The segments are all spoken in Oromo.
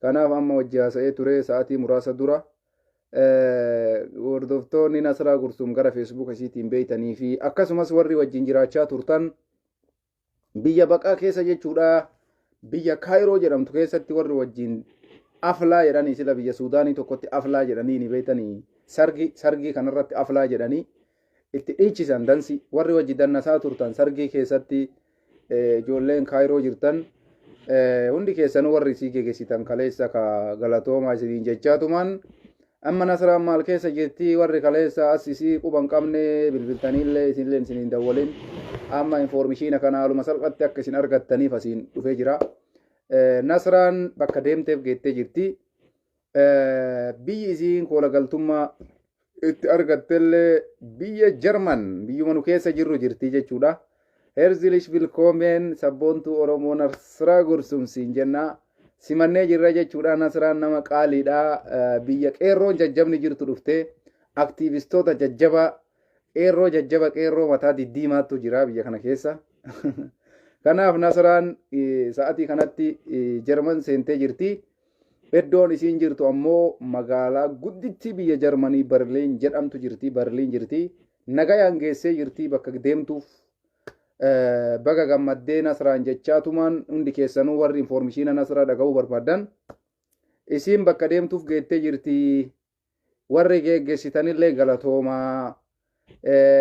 kanaaf amma wajji haasa'ee ture sa'aatii muraasa dura hordoftoonni nasaraa gursum gara feesbuuk isiitiin beeytanii fi akkasumas warri wajjin jiraachaa turtan biyya baqaa keessa jechuudha biyya kaayiroo jedhamtu keessatti warri wajjin aflaa jedhanii sila biyya suudaanii tokkotti aflaa jedhanii ni beeytanii sargii kanarratti aflaa jedhanii itti dhiichisan dansi warri wajji dannasaa turtan sargii keessatti ijoolleen kaayiroo jirtan hundi keessanuu warri isii geggeessitan kaleessa ka galatoomaa isiniin jechaatumaan amma nasaraan maal keessa jirti warri kaleessa as isii quban qabne bilbiltaniillee isinillee isiniin dawwalin amma informishiina kana haaluma salphatti akka isin argattaniif asiin dhufee jira nasaraan bakka deemteef geettee jirti biyyi isiin koola galtummaa itti argattellee biyya Jarman biyyuma nu keessa jirru jirti jechuudha. Herzlich willkommen sabboontuu Oromoo Nasaraa Gursum siin jenna. Simannee jirra jechuudha. Nasaraan nama qaaliidha. Biyya qeerroon jajjabni jirtu dhufte aktiivistoota jajjaba qeerroo mataa diddiimaatu jira biyya kana keessa. Kanaaf Nasaraan sa'atii kanatti Jarman seentee jirti. Iddoon isiin jirtu ammoo magaalaa gudditti biyya Jarmanii Berliin jedhamtu jirti. Berliin jirti. Nagayaan geessee jirti bakka deemtuuf baga gammaddee Nasaraan jechaatumaan hundi keessanuu warri informishiina Nasaraa dhaga'uu barbaadan isiin bakka deemtuuf geettee jirti. Warri geggeessitanillee galatoomaa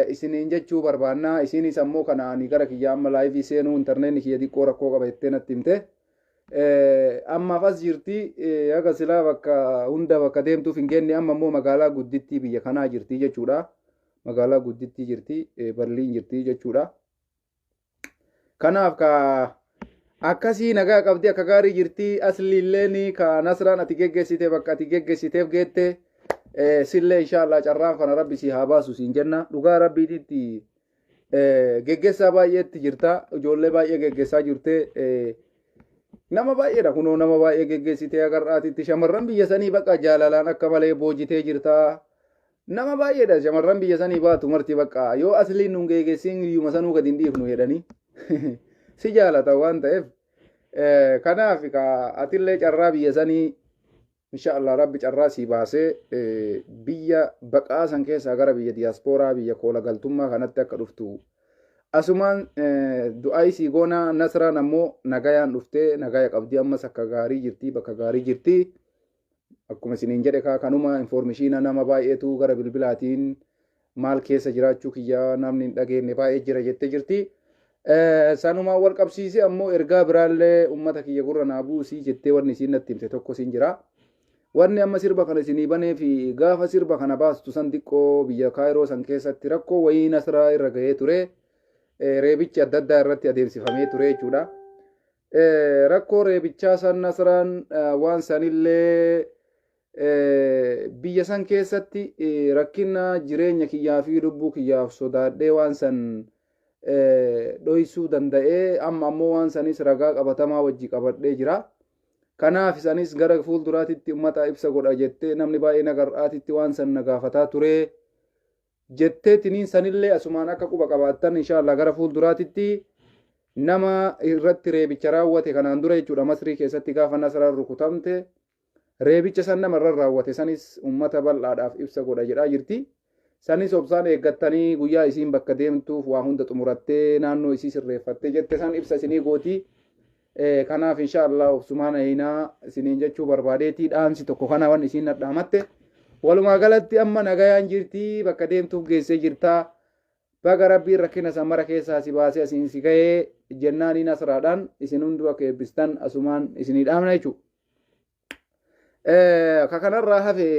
isiniin jechuu barbaannaa. Isinis ammoo kanaanii gara kiyya amma laayivii seenuu intarneetni kiyya xiqqoo rakkoo qaba jettee natti himte. Amma fas jirti akka silaa bakka hunda bakka deemtuuf hin geenye amma immoo magaalaa guddittii biyya kanaa jirti jechuudha. Magaalaa guddittii jirti Berliin jirti jechuudha. Kanaaf ka akkasii nagaa qabdi akka gaarii jirti asliilleen ka Nasaraan ati geggeessite bakka ati geggeessiteef geette sillee inshaallah carraan kana rabbi si haa baasu siin jenna. Dhugaa rabbiititti geggeessaa baay'eetti jirta ijoollee baay'ee geggeessaa jirte. Nama baay'eedha kunoo nama baay'ee geggeessitee agarraatitti shamarran biyya sanii bakka jaalalaan akka malee boojitee jirta. Nama baay'eedha shamarran biyya sanii baatu marti bakka yoo asliin nun geggeessiin iyyuma sanuu gadi hin dhiifnu jedhanii si jaalata waan ta'eef kanaaf atillee carraa biyya sanii inshaallah rabbi carraa si baasee biyya baqaa san keessaa gara biyya diyaaspooraa biyya koola galtummaa kanatti akka dhuftu asumaan du'aa isii goona. Nasaraan ammoo nagayaan dhuftee nagaya qabdi ammas akka gaarii jirti bakka gaarii jirti. Akkuma isiniin jedhe kanuma informishiina nama baay'eetu gara bilbilaatiin maal keessa jiraachuu kiyya namni hin dhageenye baay'ee jira jettee jirti. Sanumaan wal qabsiise ammoo ergaa biraallee ummata kiyya gurra naa buusii jettee wanni isiin natti himte tokko siin jira. Wanni amma sirba kana isinii banee fi gaafa sirba kana baastu san xiqqoo biyya kaayiroo san keessatti rakkoo wayii Nasaraa irra gahee ture. Reebichi adda addaa irratti adeemsifamee ture jechuudha. Rakkoo reebichaa san Nasaraan waan sanillee biyya san keessatti rakkina jireenya kiyyaa fi lubbuu kiyyaaf sodaadhee waan san dhoysuu danda'ee amma ammoo waan sanis ragaa qabatamaa wajji qabadhee jira. Kanaaf isanis gara fuulduraatitti ummata ibsa godha jettee namni baay'ee nagarraatitti waan san nagaafataa ture. Jettee tiniin sanillee asumaan akka quba qabaattan inshaallah gara fuulduraatitti nama irratti reebicha raawwate kanaan dura jechuudha Masrii keessatti gaafa Nasaraan rukutamte reebicha san namarra raawwate sanis ummata bal'aadhaaf ibsa godha jedhaa jirti. Sanis obsaan eeggattanii guyyaa isiin bakka deemtuuf waa hunda xumurattee naannoo isii sirreeffattee jette san ibsa isinii gooti. Kanaaf inshaallah obsumaan aynaa isiniin jechuu barbaadeetii dhaamsi tokko kana waan isiin nadhaamatte. Walumaa galatti amma nagayaan jirti bakka deemtuuf geessee jirta. Baga rabbiin rakkina samara keessaa si baasee asiin si gahee jennaanii Nasaraadhaan isin hundi akka eebbistan asumaan isinii dhaamna jechuudha. Ka kanarraa hafe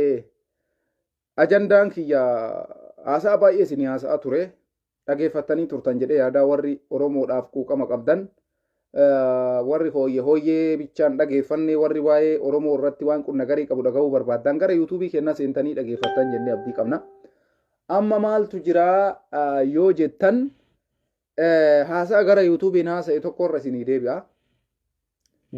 ajandaan kiyya haasa'a baay'ee isinii haasa'aa ture. Dhageeffattanii turtan jedhee yaadaa warri Oromoodhaaf quuqama qabdan. Warri hooyyee bichaan dhageeffanne warri waa'ee Oromoo irratti waan qunna garii qabu dhaga'uu barbaadan gara yuutuubii kennaa seentanii dhageeffattan jennee abdii qabna. Amma maaltu jira yoo jettan haasaa gara yuutuubiin haasa'e tokkorra isinii deebi'a.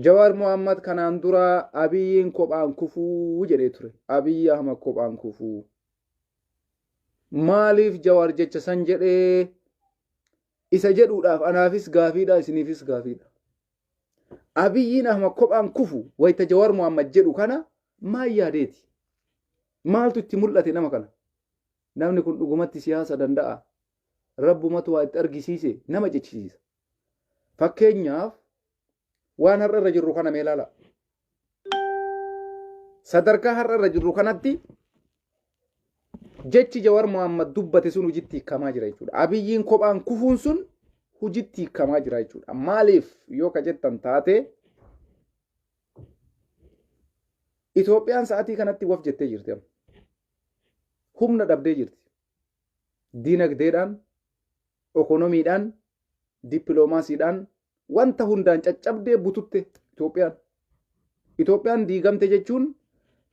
Jawaar Mohammad kanaan dura Abiyyiin kophaan kufuu jedhee ture. Abiyyi Ahmad kophaan kufuu. Maaliif Jawaar jecha san jedhee isa jedhuudhaaf anaafis gaafiidha isiniifis gaafiidha. Abiyyiin ahma kophaan kufu wayita Jawaar Muhammad jedhu kana maal yaadeeti? Maaltu itti mul'ate nama kana? Namni kun dhugumatti siyaasa danda'a. Rabbumatu waa itti argisiise nama jechisiisa. Fakkeenyaaf waan har'a irra jirru kana mee ilaala. Sadarkaa har'a irra jirru kanatti jechi Jawaar Muhammad dubbate sun hojiitti hiikamaa jira jechuudha. Abiyyiin kophaan kufuun sun hojiitti hiikamaa jira jechuudha. Maaliif yoo ka jettan taate Itoophiyaan sa'aatii kanatti waf jettee jirti. Humna dhabdee jirti. Diinagdeedhaan, ekonomiidhaan, dippiloomaasiidhaan wanta hundaan caccabdee bututte Itoophiyaan. Itoophiyaan diigamte jechuun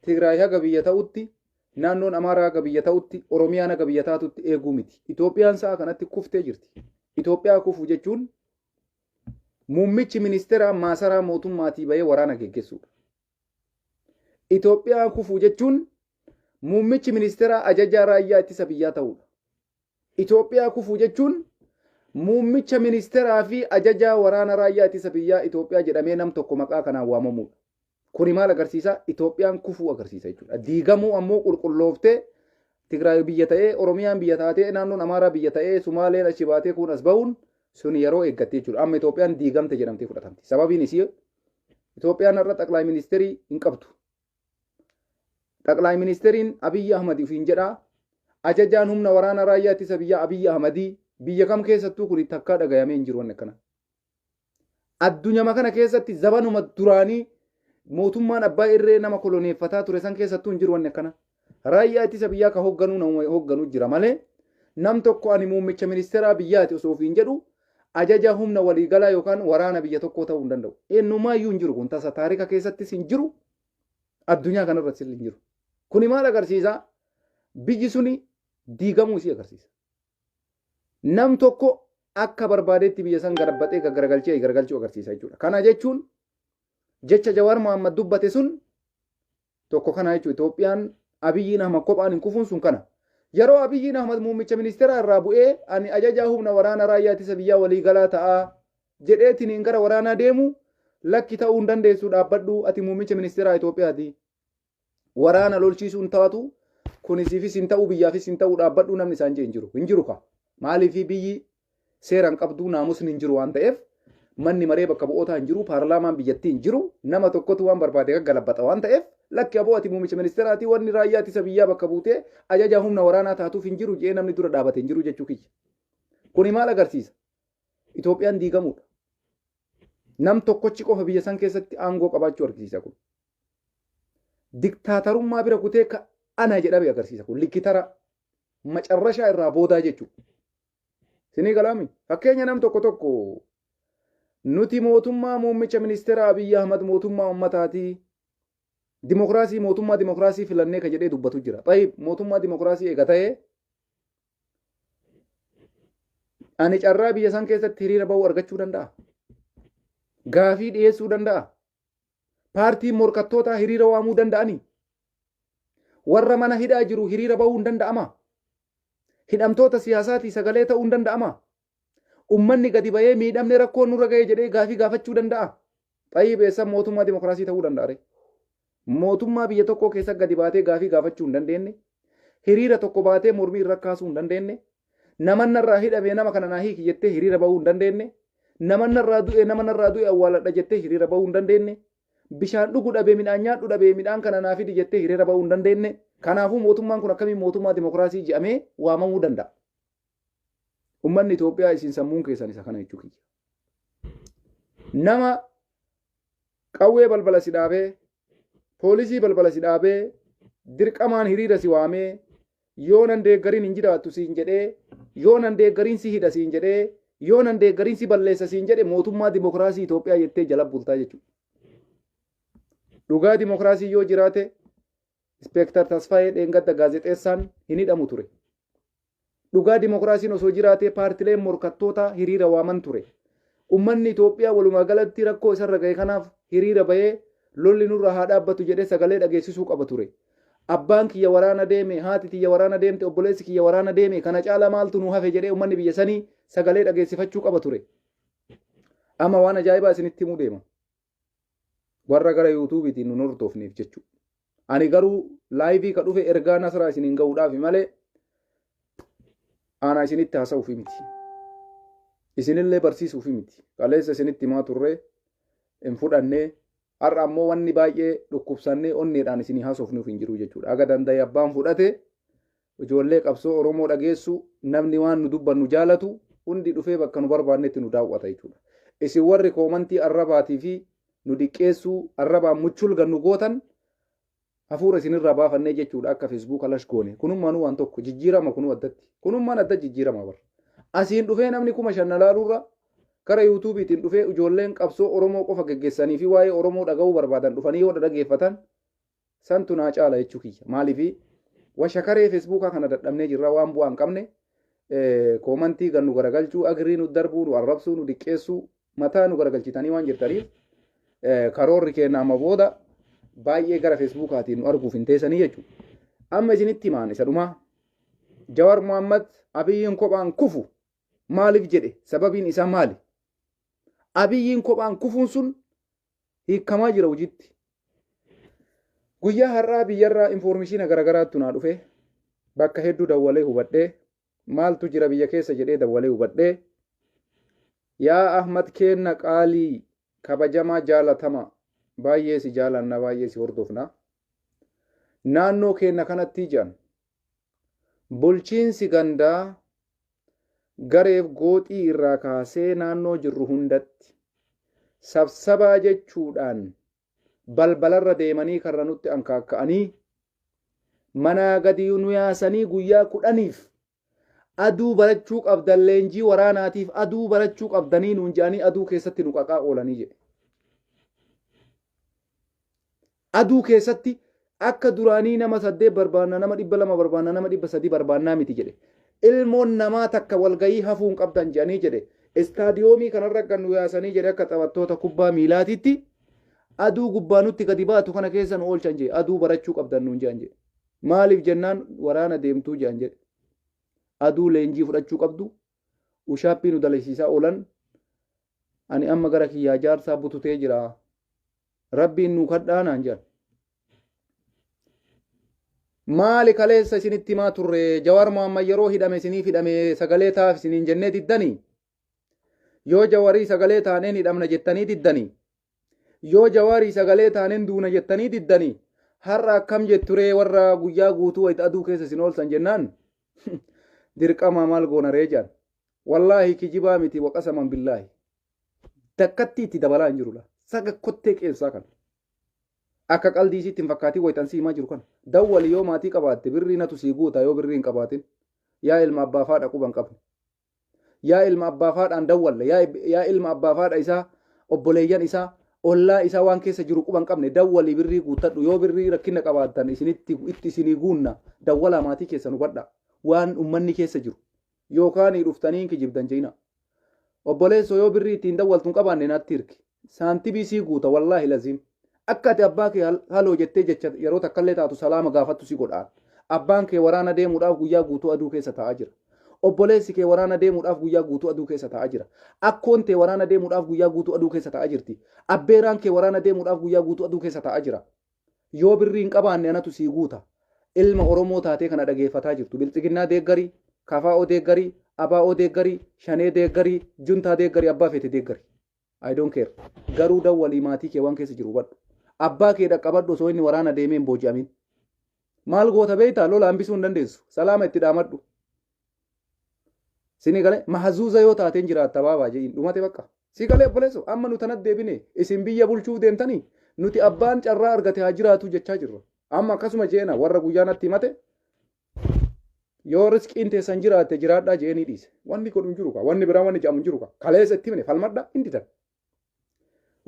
Tigraay haga biyya ta'utti, naannoon Amaaraa haga biyya ta'utti, Oromiyaan haga biyya taatutti eeguu miti. Itoophiyaan sa'a kanatti kuftee jirti. Itoophiyaa kufu jechuun muummichi ministeera maasaraa mootummaatii bahee waraana geggeessuudha. Itoophiyaa kufu jechuun muummichi ministeera ajajaa raayyaa ittisa biyyaa ta'uudha. Itoophiyaa kufu jechuun muummicha ministeeraa fi ajajaa waraana raayyaa ittisa biyyaa Itoophiyaa jedhamee nam tokko maqaa kanaan waamamuudha. Kuni maal agarsiisa? Itoophiyaan kufuu agarsiisa jechuudha. Diigamuu ammoo qulqullooftee Tigraay biyya ta'ee, Oromiyaan biyya taatee, naannoon Amaaraa biyya ta'ee, Sumaaleen achi baatee kun as bahuun sun yeroo eeggattee jechuudha. Amma Itoophiyaan diigamte jedhamtee fudhatamti. Sababiin isii Itoophiyaan irra xaqlaay ministeerii hin qabdu. Xaqlaay ministeeriin Abiyyi Ahmad ufiin jedhaa. Ajajaan humna waraana raayyaa ittisa biyyaa Abiyyi Ahmadii biyya kam keessattuu kun takkaa dhagayamee hin jiru wanni akkana. Addunyaa kana keessatti zabanuma duraanii mootummaan abbaa irree nama koloneeffataa ture san keessattuu hin jiru wanni akkana. Raayyaa ittisa biyyaa ka hoogganuu jira malee nam tokko ani muummicha ministeeraa biyyaati osoo ofiin jedhu ajaja humna waliigalaa yookaan waraana biyya tokkoo ta'uu hin danda'u. Eenyumaayyuu hin jiru kun tasa taarika keessattis hin jiru. Addunyaa kanarratti hin jiru. Kuni maal agarsiisa? Biyyi suni diigamuu isii agarsiisa. Nam tokko akka barbaadetti biyya san garabatee garagalchuu agarsiisa jechuudha. Kana jechuun jecha Jawaar Muhammad dubbate sun tokko kana jechuudha. Itoophiyaan Abiyyiin Ahmad kophaan hin kufuun sun kana. Yeroo Abiyyiin Ahmad muummicha ministeeraa irraa bu'ee ani ajajaa humna waraana raayyaa ittisa biyyaa waliigalaa ta'a jedheetiin gara waraanaa deemu lakki ta'uu hin dandeessu dhaabbadhu ati muummicha ministeeraa Itoophiyaati. Waraana lolchiisuun taatu kunisiifis hin ta'u biyyaafis hin ta'u dhaabbadhu namni isaan jee hin jiru ka. Maaliif biyyi seeraan qabduu naamusni hin jiru waan ta'eef manni maree bakka bu'ootaa hin jiru paarlaamaan biyyattii hin jiru nama tokkotu waan barbaade gaggalabbata waan ta'eef lakki aboo ati muummicha ministeeraati wanni raayyaa ittisa biyyaa bakka buutee ajajaa humna waraanaa taatuuf hin jiru jee namni dura dhaabate hin jiru jechuu kiyya. Kuni maal agarsiisa? Itoophiyaan diigamuudha. Nam tokkochi qofa biyya san keessatti aangoo qabaachuu agarsiisa kun. Diktaatarummaa bira kutee ana jedhame agarsiisa kun likkitara macarrashaa irraa boodaa jechuudha. Sinii galaami fakkeenya nam tokko nuti mootummaa muummicha ministeera Abiyyi Ahmad mootummaa ummataati dimokiraasii filannee ka jedhee dubbatu jira. Tayyib mootummaa dimokiraasii eega ta'ee ani carraa biyya san keessatti hiriira bahuu argachuu danda'a. Gaafii dhiyeessuu danda'a. Paartiin morkattoota hiriira waamuu danda'anii. Warra mana hidhaa jiru hiriira bahuu hin danda'ama. Hidhamtoota siyaasaatii sagalee ta'uu hin danda'ama. Ummanni gadi bahee miidhamne rakkoon nurra ga'ee jedhee gaafii gaafachuu danda'a. Tayyib eessa mootummaa dimokiraasii ta'uu danda'a. Mootummaa biyya tokko keessa gadi baatee gaafii gaafachuu hin dandeenye. Hiriira tokko baatee mormii irra kaasuu hin dandeenye. Namannarraa hidhamee nama kana naa hiiki jettee hiriira bahuu hin dandeenye. Namannarraa du'e awwaaladha jettee hiriira bahuu hin dandeenye. Bishaan dhuguu dhabee midhaan nyaadhu dhabee midhaan kana naa fidi jettee hiriira bahuu hin dandeenye. Kanaafuu mootummaan kun akkamiin mootummaa dimokiraasii jedhamee waamamuu danda'a. Ummanni Itoophiyaa isin sammuun keessan isa kana jechuu kiyya. Nama qawwee balbala si dhaabee, poolisii balbala si dhaabee, dirqamaan hiriira si waamee, yoo nan deeggariin hin jiraattu siin jedhee, yoo nan deeggariin si hidha siin jedhee, yoo nan deeggariin si balleessa siin jedhe mootummaa dimokiraasii Itoophiyaa jettee jala bultaa jechuudha. Dhugaa dimokiraasii yoo jiraate Inspektar Tasfaayee Dheengadda gaazexeessaan hin hidhamu ture. Dhugaa dimokiraasiin osoo jiraate paartileen morkattoota hiriira waaman ture. Ummanni Itoophiyaa walumaa galatti rakkoo isarra ga'e kanaaf hiriira bahee lolli nurra haa dhaabbatu jedhee sagalee dhageessisuu qaba ture. Abbaan kiyya waraana deeme, haati kiyya waraana deemte, obboleessi kiyya waraana deeme, kana caala maaltu nu hafe jedhee ummanni biyya sanii sagalee dhageessifachuu qaba ture. Amma waan ajaa'ibaa isinitti himuu deema. warra gara yuutuubiitiin nu hordofneef jechuudha. Ani garuu laayivii ka dhufe ergaa nasaraa isiniin ga'uudhaaf malee ana isinitti haasa'uuf miti. Isinillee barsiisuuf miti. Kaleessa isinitti himaa turre hin fudhannee har'a ammoo wanni baay'ee dhukkubsannee onneedhaan isinii haasofnuuf hin jiru jechuudha. Aga danda'e abbaan fudhate ijoollee qabsoo Oromoo dhageessu namni waan nu dubbannu jaalatu hundi dhufee bakka nu barbaannetti nu daawwata jechuudha. Isin warri koomantii arrabaatii fi nu diqqeessuu arrabaan muchul gannu gootan hafuura isinirraa baafannee jechuudha akka feesbuuka lash goone. Kunummaan waan tokko jijjiirama kunu addatti. Kunummaan adda jijjiirama bara. Asiin dhufee namni 5,000 laaluurra kara yuutuubiitiin dhufee ijoolleen qabsoo Oromoo qofa geggeessanii fi waa'ee Oromoo dhaga'uu barbaadan dhufanii yoo dhageeffatan santu naa caala jechuu kiyya. Maaliif washakaree feesbuukaa kana dadhabnee jirra waan bu'aa hin qabne koomantii gannu garagalchuu agirii nu darbuu nu arrabsuu nu diqqeessuu mataa nu garagalchitanii waan jirtaniif karoorri keenya amma booda baay'ee gara feesbuukaatiin nu arguuf hin teessanii jechuudha. Amma isinitti himaan isa dhumaa Jawaar Mohammad Abiyyiin kophaan kufu maaliif jedhe sababiin isaa maali? Abiyyiin kophaan kufuun sun hiikamaa jira hojiitti. Guyyaa har'aa biyyarraa infoormeeshina garagaraatti naa dhufe bakka hedduu dawwalee hubadhee maaltu jira biyya keessa jedhee dawwalee hubadhee yaa Ahmad Keenna qaalii kabajamaa jaalatama baay'ee si jaalanna baay'ee si hordofna naannoo keenya kanatti jedhan bulchiinsi gandaa gareef gooxii irraa kaasee naannoo jirru hundatti sabsabaa jechuudhaan balbalarra deemanii karra nutti ankaakka'anii manaa gadi nu yaasanii guyyaa 10f aduu barachuu qabdan leenjii waraanaatiif aduu barachuu qabdanii nuun jedhanii aduu keessatti nu qaqaa oolanii jedhe. Aduu keessatti akka duraanii nama 8 barbaanna nama 200 barbaanna nama 300 barbaannaa miti jedhe. Ilmoon namaa takka walgayii hafuun qabdan jedhanii jedhe. Istaadiyoomii kanarra kan nu yaasanii jedhe akka taphattoota kubbaa miilaatitti aduu gubbaa nutti gadi baatu kana keessa nu oolchan jedhe. Aduu barachuu qabdan nuun jedhan jedhe. Maaliif jennaan waraana deemtuu jedhan jedhe. Aduu leenjii fudhachuu qabdu ushaappii nu dalasiisaa oolan ani amma gara kiyyaa jaarsaa bututee jira rabbiin nu kadhaanaan jedhan. Maali kaleessa isinitti himaa turre Jawaar Mohammad yeroo hidhame isiniif hidhame sagalee taaf isiniin jennee diddanii yoo Jawaarii sagalee taaneen hidhamna jettanii diddanii yoo Jawaarii sagalee taaneen duuna jettanii diddanii har'a akkam jetturee warra guyyaa guutuu wayita aduu keessa isin oolsan jennaan dirqama maal goona reejaan wallaahi kijibaa miti waqasaman billaahi takkatti itti dabalaa hin jirudha saga kottee qeebsaa kan akka qaldiisitti hin fakkaatii wayitan siimaa jiru kan dawwali yoo maatii qabaatte birrii natu sii guuta yoo birrii hin qabaatin yaa ilma abbaa faadha quban qabne yaa ilma abbaa faadhaan dawwalle yaa ilma abbaa faadha isaa obboleeyyan isaa ollaa isaa waan keessa jiru quban qabne dawwali birrii guutadhu yoo birrii rakkina qabaattan isinitti itti isinii guunna dawwala maatii keessa nu badha waan ummanni keessa jiru yookaan dhuftanii kijibdan jeena obboleessoo yoo birrii ittiin dawwaltuun qabaanne naatti hirki saantibii sii guuta wallaahi laziim akka ati abbaa kee haloo jettee jecha yeroo takkallee taatu salaama gaafattu si godhaan abbaan kee waraana deemuudhaaf guyyaa guutuu aduu keessa taa'aa jira obboleessi kee waraana deemuudhaaf guyyaa guutuu aduu keessa taa'aa jira akkoon tee waraana deemuudhaaf guyyaa guutuu aduu keessa taa'aa jirti abbeeraan kee waraana deemuudhaaf guyyaa guutuu aduu keessa taa'aa jira yoo birrii hin qabaanne anatu sii guuta ilma Oromoo taatee kana dhageeffataa jirtu bilxiginnaa deeggarii kafaa'oo deeggarii abaa'oo deeggarii shanee deeggarii juntaa deeggarii abbaa feete deeggarii I don't care garuu dawwalii maatii kee waan keessa jiru badhu abbaa kee dhaqqabadhu osoo inni waraana deemee hin booji'amin maal goota beeytaa lola hambisuu hin dandeessu salaama itti dhaamadhu sini galee mahazuuza yoo taateen jiraatta baabaa jedhin dhumate bakka si galee obboleessoo amma nu tanatti deebine isin biyya bulchuu deemtanii nuti abbaan carraa argate haa jiraatu jechaa jirra amma akkasuma jeena warra guyyaanatti himate yoo riskiin teessan jiraatte jiraadhaa jeenii dhiise wanni kun hin jiru ka wanni biraa wanni jedhamu hin jiru ka kaleessa itti himne falmadhaa hin didan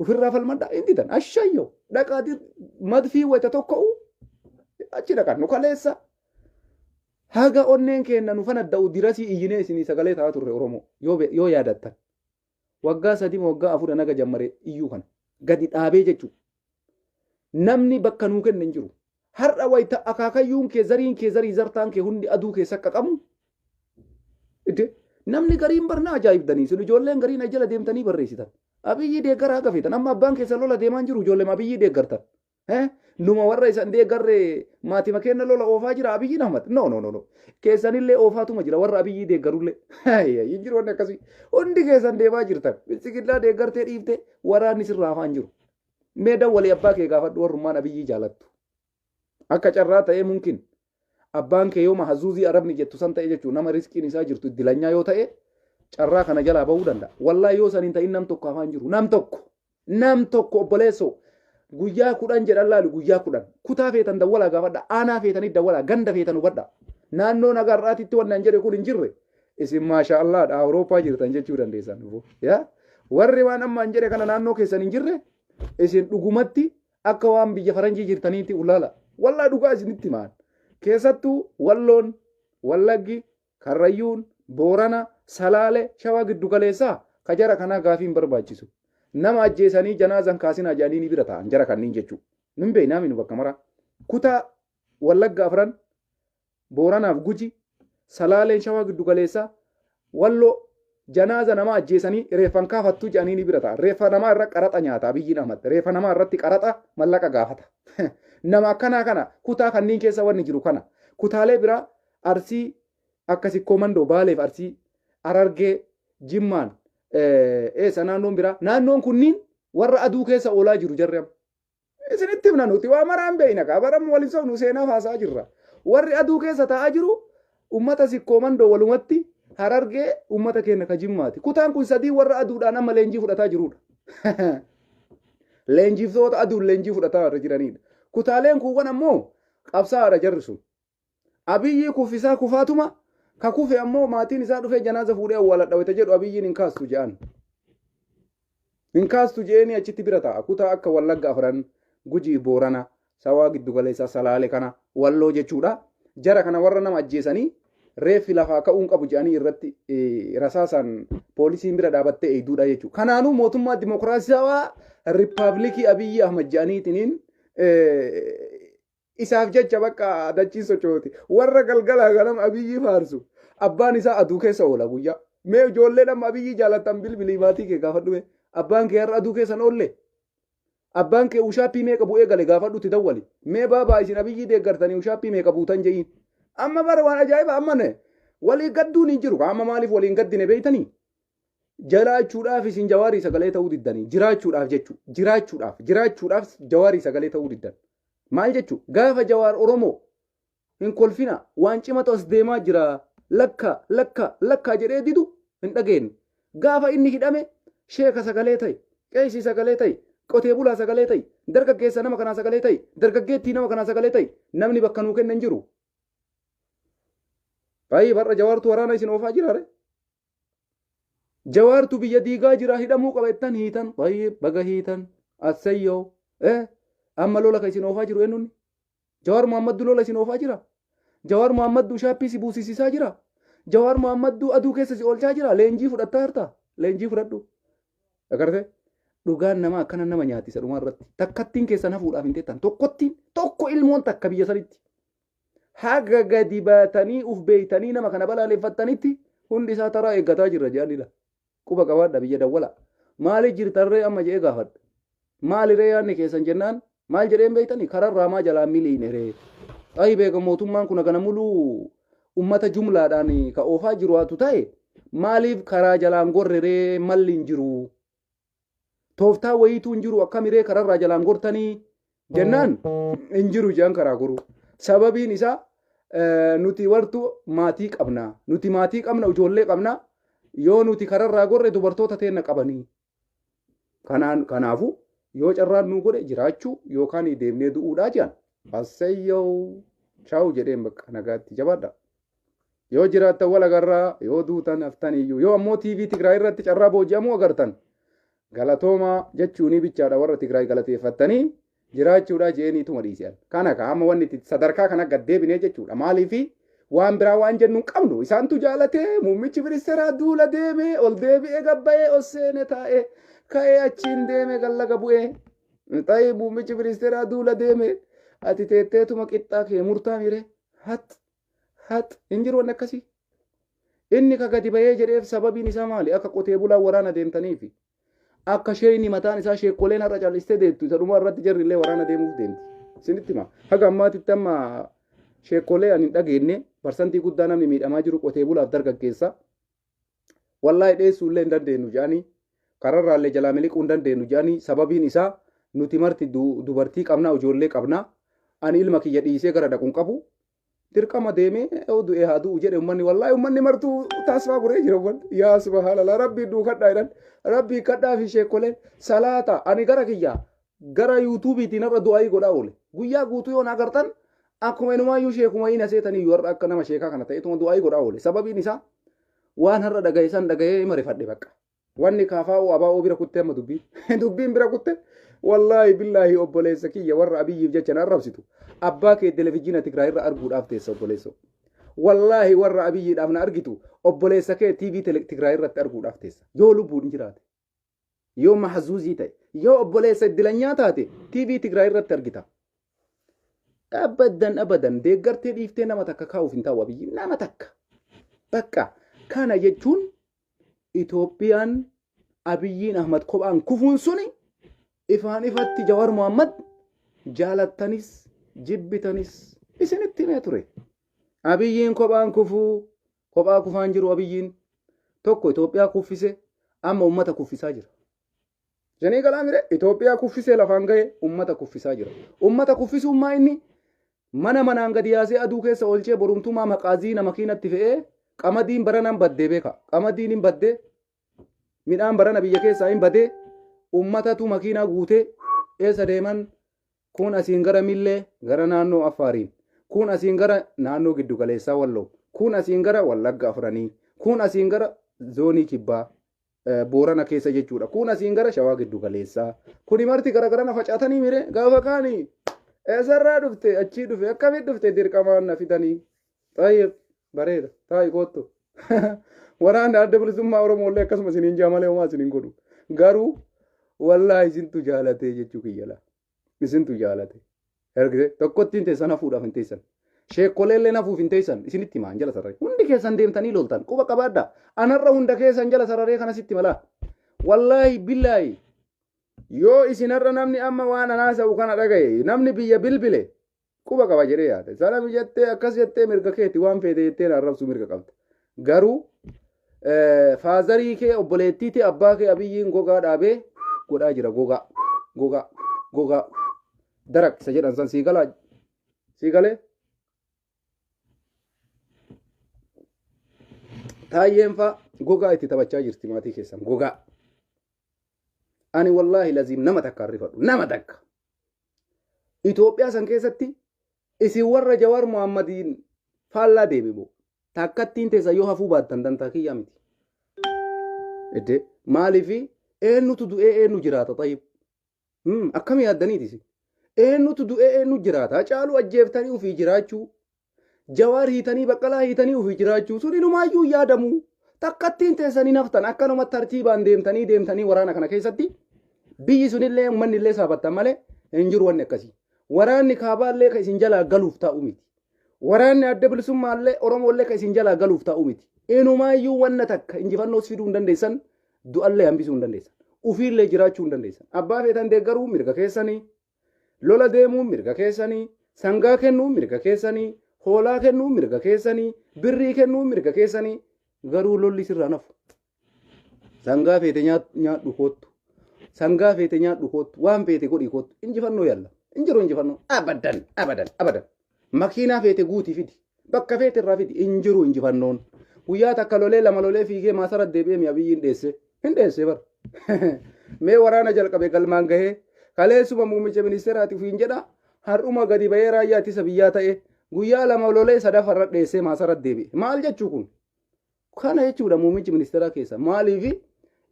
ufirraa falmadhaa hin didan ashayyo dhaqaati madfii wayita tokko achi dhaqan nu kaleessa haga onneen keenna nu fanadda'u dirasii iyyinee isinii sagalee ta'a turre Oromoo yoo yaadattan waggaa 3 waggaa 4 naga jammare iyyuu kana gadi dhaabee jechuudha namni bakka nuu kenne hin jiru har'a wayita akaakayyuun kee zarii zartaan kee hundi aduu keessa qaqqabu namni gariin barna ajaa'ibdanii sun ijoolleen gariin ajala deemtanii barreessitan abiyyi deeggaraa akka feetan amma abbaan keessa lola deemaa jiru ijoollee abiyyi deeggartan numa warra isan deeggarre maatima kenna lola oofaa jira abiyyi Ahmad no keessanillee oofaatuma jira warra abiyyi deeggarullee hin jiru wanni akkasii hundi keessan deemaa jirtan bilchiginaa deeggartee dhiifte waraanni sirraa afaan jiru mee dawwalee abbaa kee gaafadhu warrummaan abiyyi jaalattu akka carraa ta'ee mumkin abbaan kee yooma hazuuzii arabni jettu san ta'e jechuun nama riskiin isaa jirtu dilanyaa yoo ta'e carraa kana jalaa bahuu danda'a. Wallaahi yoo saniin ta'in nam tokko afaan jiru nam tokko obboleessoo guyyaa 10 jedhan laalu guyyaa 10 kutaa feetan dawwalaa gaafadha aanaa feetanii dawwalaa ganda feetan hubadha naannoo nagaarraatitti wannan jedhe kun hin jirre isin maasha Allah dha Awurooppaa jirtan jechuu dandeessan warri waan ammaan jedhe kana naannoo keessan hin jirre isin dhugumatti akka waan biyya faranjii jirtaniitti ulaala wallaa dhugaa isinitti maan keessattuu walloon wallaggi karrayyuun boorana salaale shawaa giddu galeessaa kajara kana gaafiin barbaachisu nama ajjeesanii janaazan kaasinaa jaanii ni bira ta'an jara kanniin jechuu nun beeynaa minu bakka mara kutaa wallagga afran booranaaf guji salaaleen shawaa giddu galeessaa walloo janaaza nama ajjeesanii reeffan kaafattuu jaanii ni bira ta'an reeffa namaa irra qaraxa nyaata biyyiin Ahmad reeffa namaa irratti qaraxa mallaqa gaafata nama akkanaa kana kutaa kanniin keessa wanni jiru kana kutaalee biraa arsii akkasi komandoo baaleef arsii arargee jimmaan eessa naannoon biraa naannoon kunniin warra aduu keessa oolaa jiru jarri isinitti himna nuti waa maraan beeyna qabaram waliin sobnu seenaaf haasaa jirra warri aduu keessa taa'aa jiru ummata sikkoomandoo walumatti harargee ummata keenya ka jimmaati kutaan kun sadii warra aduudhaan amma leenjii fudhataa jirudha leenjiiftoota aduun leenjii fudhataa irra jiranidha kutaaleen kuuwwan ammoo qabsaa'aadha jarri sun abiyyi kuffisaa kufaatuma ka kufe ammoo maatiin isaa dhufee janaaza fuudhee awwaaladha wayita jedhu abiyyiin hin kaastu je'an hin kaastu je'eni achitti bira ta'a kutaa akka wallagga afran gujii boorana sawaa giddu galeessaa salaale kana walloo jechuudha jara kana warra nama ajjeesanii reeffi lafaa ka'uun qabu je'anii irratti rasaasaan poolisiin bira dhaabattee eeyduudha jechuudha kanaanuu mootummaa dimokiraasiyawaa riippaabilikii abiyyi ahmad je'aniitiin isaaf jecha bakka dachiin sochooti warra galgalaa ganama abiyyi faarsu abbaan isaa aduu keessa oola guyyaa mee ijoolleen amma abiyyi jaalatan bilbilii maatii kee gaafadhu abbaan kee har'a aduu keessan oolle abbaan kee ushaappii meeqa bu'ee gale gaafadhutti dawwali mee baabaa isin abiyyi deeggartanii ushaappii meeqa buutan je'iin amma bara waan ajaa'iba ammane walii gadduun hin jiru amma maaliif waliin gaddine beeytanii jiraachuudhaaf isin jawaarii sagalee ta'uu diddanii jiraachuudhaaf jechuu jiraachuudhaaf jawaarii sagalee ta'uu diddan maal jechuu gaafa jawaar oromoo hin kolfina waan cimatu as deemaa jira lakka jedhee didu hin dhageenye gaafa inni hidhame sheeka sagalee ta'e qeesii sagalee ta'e qotee bulaa sagalee ta'e dargaggeessa nama kanaa sagalee ta'e dargaggeettii nama kanaa sagalee ta'e namni bakka nuu kennan jiru baay'ee barra jawaartu waraana isin oofaa jiraare jawaartu biyya diigaa jira hidhamuu qaba ittan hiitan baay'ee baga hiitan assayyoo amma lola ka isin oofaa jiru eenyuun Jawaar Muhammad lola isin oofaa jira Jawaar Muhammad shaappii si buusisiisaa jira Jawaar Muhammad aduu keessa si oolchaa jira leenjii fudhattaa jirta leenjii fudhadhu agarte dhugaan nama akkana nama nyaatisa dhumaa irratti takkattiin keessan hafuudhaaf hin teettan tokko ilmoon takka biyya sanitti haga gadi baatanii uf beeytanii nama kana balaaleffattanitti hundi isaa taraa eeggataa jirra jaalila quba qabaadha biyya dawwala maali jirtarree amma jee gaafadha maaliree yaanni keessan jennaan maal jedheen beeytanii kararraa maa jalaa miliineree ayi beeka mootummaan kun kana muluu ummata jumlaadhaan ka oofaa jiru haatu ta'e maaliif karaa jalaan gorreree malli hin jiru tooftaa wayiituu hin jiru akkamiree kararraa jalaan gortanii jennaan hin jiru jedhan karaa guru sababiin isaa nuti wartu maatii qabna nuti maatii qabna ijoollee qabna yoo nuti kararraa gorre dubartoota teenna qabanii kanaafu yoo carraan nu godhe jiraachuu yookaan deemnee du'uudhaa jedhan assayyoo chaawu jedheen bakka nagaatti jabaadha yoo jiraattan wal agarraa yoo duutan haftaniyyuu yoo ammoo TV Tigraay irratti carraa booji'amuu agartan galatoomaa jechuunii bichaadha warra Tigraay galateeffattanii jiraachuudhaa jeeniituma dhiisan kana ka amma wanni sadarkaa kana gaddeebinee jechuudha maaliifi waan biraa waan jennu qabnu isaantu jaalatee muummichi ministeeraa duula deemee ol deebi'ee gabbayee ol seene taa'ee ka'ee achiin deeme gallaga bu'ee ta'ee muummichi ministeeraa duula deeme ati teetteetuma qixxaa kee murtaa mire hat hin jiru wanni akkasii inni ka gadi bahee jedheef sababiin isaa maali akka qotee bulaa waraana deemtaniifi akka sheeyni mataan isaa sheekoleen har'a callistee deettu isa dhuma irratti jarri illee waraana deemuuf deemti. Isinitti hima. Haga ammaatitti amma sheekolee ani hin dhageenye parsantii guddaa namni miidhamaa jiru qotee bulaaf dargaggeessa. Wallaahi dheessuu illee hin dandeenyu jedhanii kararraallee jalaa miliquu hin dandeenyu jedhanii sababiin isaa nuti marti dubartii qabnaa ijoollee qabnaa ani ilma kiyya dhiisee gara dhaquun qabu dirqama deemee du'ee haa du'u jedhe ummanni wallaahi ummanni martuu taasifaa guree jira ummanni yaa subhaanallah rabbii duukadhaa jedhan rabbii kadhaa fi sheekolee salaata ani gara kiyya gara yuutuubiitiin irra du'aayii godhaa oole guyyaa guutuu yoon agartan akkuma inumaayyuu sheekuma hin aseetanii warra akka nama sheekaa kana ta'etuma du'aayii godhaa oole sababiin isaa waan har'a dhagaye san dhagayee marifadhe bakka wanni kaafaa'uu abaa'oo bira kuttee amma dubbiin bira kutte wallaahi billaahi obboleessa kiyya warra abiyyiif jecha na arrabsitu abbaa kee televiziyoona Tigraay irra arguudhaaf teessa obboleessa wallaahi warra abiyyiidhaaf na argitu obboleessa kee TV Tigraay irratti arguudhaaf teessa yoo lubbuun jiraate yoo mahzuuzii ta'e yoo obboleessa iddilanyaa taate TV Tigraay irratti argita abadan deeggartee dhiiftee nama takka kaa'uuf hin taa'u abiyyi nama takka bakka kana jechuun Itoophiyaan Abiyyiin Ahmad kophaan kufuun suni ifaan ifatti Jawaar Mohammad jaalattanis jibbitanis isinitti himee ture. Abiyyiin kophaan kophaa kufaan jiru Abiyyiin tokko Itoophiyaa kuffise amma ummata kuffisaa jira. Janii galaamire Itoophiyaa kuffisee lafaan ga'e ummata kuffisaa jira. Ummata kuffisuummaa inni manaan gadi yaasee aduu keessa oolchee borumtumaa maqaazii nama kiinatti fe'ee qamadiin baranaan baddee beeka. Qamadiin hin baddee midhaan barana biyya keessaa hin badee ummatatu makiinaa guutee eessa deeman kun asiin gara Millee gara naannoo Affaariin kun asiin gara naannoo giddu galeessaa Walloo kun asiin gara Wallagga Afranii kun asiin gara zoonii Kibbaa Boorana keessa jechuudha kun asiin gara Shawaa giddu galeessaa kun marti gara na facaatanii mire gaafa kaanii eessarraa dhufte achii dhufe akkamitti dhufte dirqamaan na fidanii xayyib bareeda taa'i kottu waraana adda bilisummaa Oromoolee akkasuma isiniin jaamalee homaa isiniin godhu garuu wallaahi isintu jaalate jechuu kiyyala isintu jaalate ergite tokkotti hin teessan hafuudhaaf hin teessan sheekoleellee nafuuf hin teessan isinitti himaan jala sararee hundi keessan deemtanii loltan quba qabaadha anarra hunda keessan jala sararee kanasitti malaa wallaahi billaahi yoo isinarra namni amma waan anaasa'u kana dhagaye namni biyya bilbile quba qaba jedhee yaade sana jettee akkas jettee mirga keetti waan feete jettee arrabsuu mirga qabda garuu faazarii kee obboleettiiti abbaa kee Abiyyiin gogaa dhaabee godhaa jira gogaa darak isa jedhan san siigalee taayyeen faa gogaa itti taphachaa jirti maatii keessan gogaa ani wallaahi laziim nama takka arrifadhu nama takka Itoophiyaa san keessatti isin warra Jawaar Mohammadiin faallaa deebi'u takkattiin teessa yoo hafuu baattan dantaa kiyyaa miti. Edde maaliifi eenyutu du'ee eenyu jiraata tayyib. Akkami yaaddaniitisi. Eenyutu du'ee eenyu jiraata caalu ajjeeftanii ofii jiraachuu. Jawaar hiitanii baqqalaa hiitanii ofii jiraachuu sun inumaayyuu yaadamu. Takkattiin teessanii naftan akkanuma tartiibaan deemtanii waraana kana keessatti biyyi sunillee ummannillee saafattan malee hin jiru wanni akkasii. Waraanni kaabaallee kan isin jalaa galuuf taa'u miti. Waraanni adda bilisummaallee Oromoollee kan isin jalaa galuuf taa'u miti. Inumaayyuu wanna takka injifannoos fiduu hin dandeessan du'allee hambisuu hin dandeessan. Ufiillee jiraachuu hin dandeessan. Abbaa feetan deeggaruu mirga keessanii. Lola deemuu mirga keessanii. Sangaa kennuu mirga keessanii. Hoolaa kennuu mirga keessanii. Birrii kennuu mirga keessanii. Garuu lolli sirraa nafu. Sangaa feete nyaadhu kottu. Sangaa feete nyaadhu kottu. Waan feete godhii kottu. Injifannoo yalla. Injiru injifannoo. Abadan. Makiinaa feete guutii fidi. Bakka feete irraa fidi. Injiru injifannoon. Guyyaa takka lolee lama lolee fiigee maasara deebi'ee mi'a biyyiin dheesse. Hin dheesse bar. Mee waraana jalqabe galmaan gahee kaleessuma muummicha ministeeraatiif hin jedha har'uma gadi bahee raayyaa ittisa biyyaa ta'e guyyaa lama lolee sadafarra dheessee maasara deebi'e. Maal jechuu kun? Kana jechuudha muummichi ministeeraa keessa. Maaliifi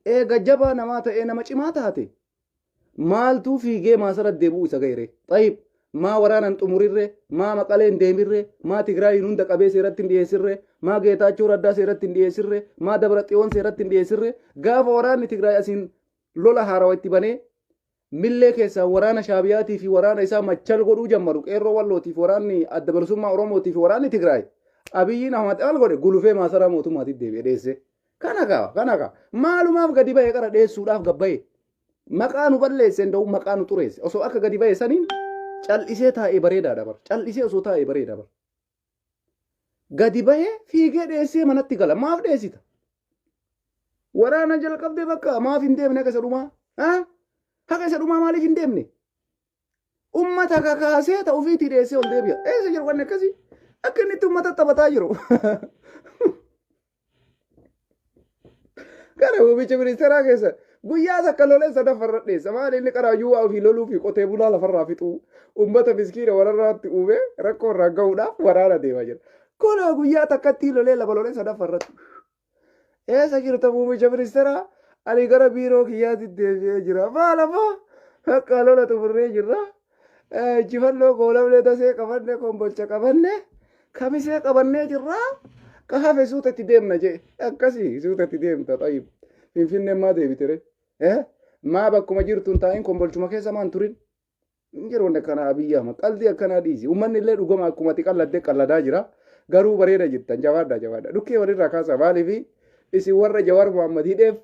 eega jabaa namaa ta'ee nama cimaa taate maaltuu fiigee maasara deebi'u isa gahire. Xayyib maa waraanan xumurirre maa maqaleen deemirre maa Tigraayin hunda qabee seeratti hin dhiyeessirre maa Geetaachoo Raddaa seeratti hin dhiyeessirre maa Dabraxiyoon seeratti hin dhiyeessirre gaafa waraanni Tigraay asiin lola haarawaa itti banee millee keessaa waraana Shaabiyaatii fi waraana isaa machal godhuu jammaru qeerroo wallootiif waraanni adda bilisummaa Oromootiif waraanni Tigraay Abiyyiin Ahmad al godhe gulufee maasaraa mootummaatiif deebi'ee dheesse. Kana kaa maalumaaf gadi bahee qara dheessuudhaaf gabbaye maqaa nu balleesse nda'u maqaa nu xureesse osoo akka gadi ba'e saniin cal'isee taa'ee bareedaadha bar cal'isee osoo taa'ee bareeda bar gadi ba'ee fiigee dheessee manatti gala maaf dheessita waraana jalqabdee bakka maaf hin deemne akka isa dhumaa haqa isa dhumaa maaliif hin deemne ummata kakaasee ta'u ofiitii dheessee ol deebi'a eessa jiru wanni akkasii akka inni itti ummata taphataa jiru gara muummicha ministeeraa keessa guyyaa takka lolee sadafarra dheessa maali inni qaraayyuu waa ofii loluu fi qotee bulaa lafarraa fixuu ummata miskiina wararraatti uumee rakkoo irraa ga'uudhaaf waraana deemaa jira kuna guyyaa takkatti lolee lama lolee sadafarratti eessa jirta muummicha ministeeraa ani gara biiroo kiyyaatti deebi'ee jira maalafa akka lola xumurree jirra jifannoo goolamlee tasee qabanne kombolcha qabanne kamisee qabannee jirra kahafe suutatti deemna jee akkasii suutatti deemta tayyib finfinneen maa deebitere maa bakkuma jirtuun taa'in kombolchuma keessa maan turin jiru wanne kana Abiyyi Ahmad qalbii akkanaa dhiisi ummanni illee dhugama akkumatti qalladde qalladaa jira garuu bareeda jirtan jabaadha dhukkee walirraa kaasaa maaliifi isin warra Jawaar Muhammad hidheef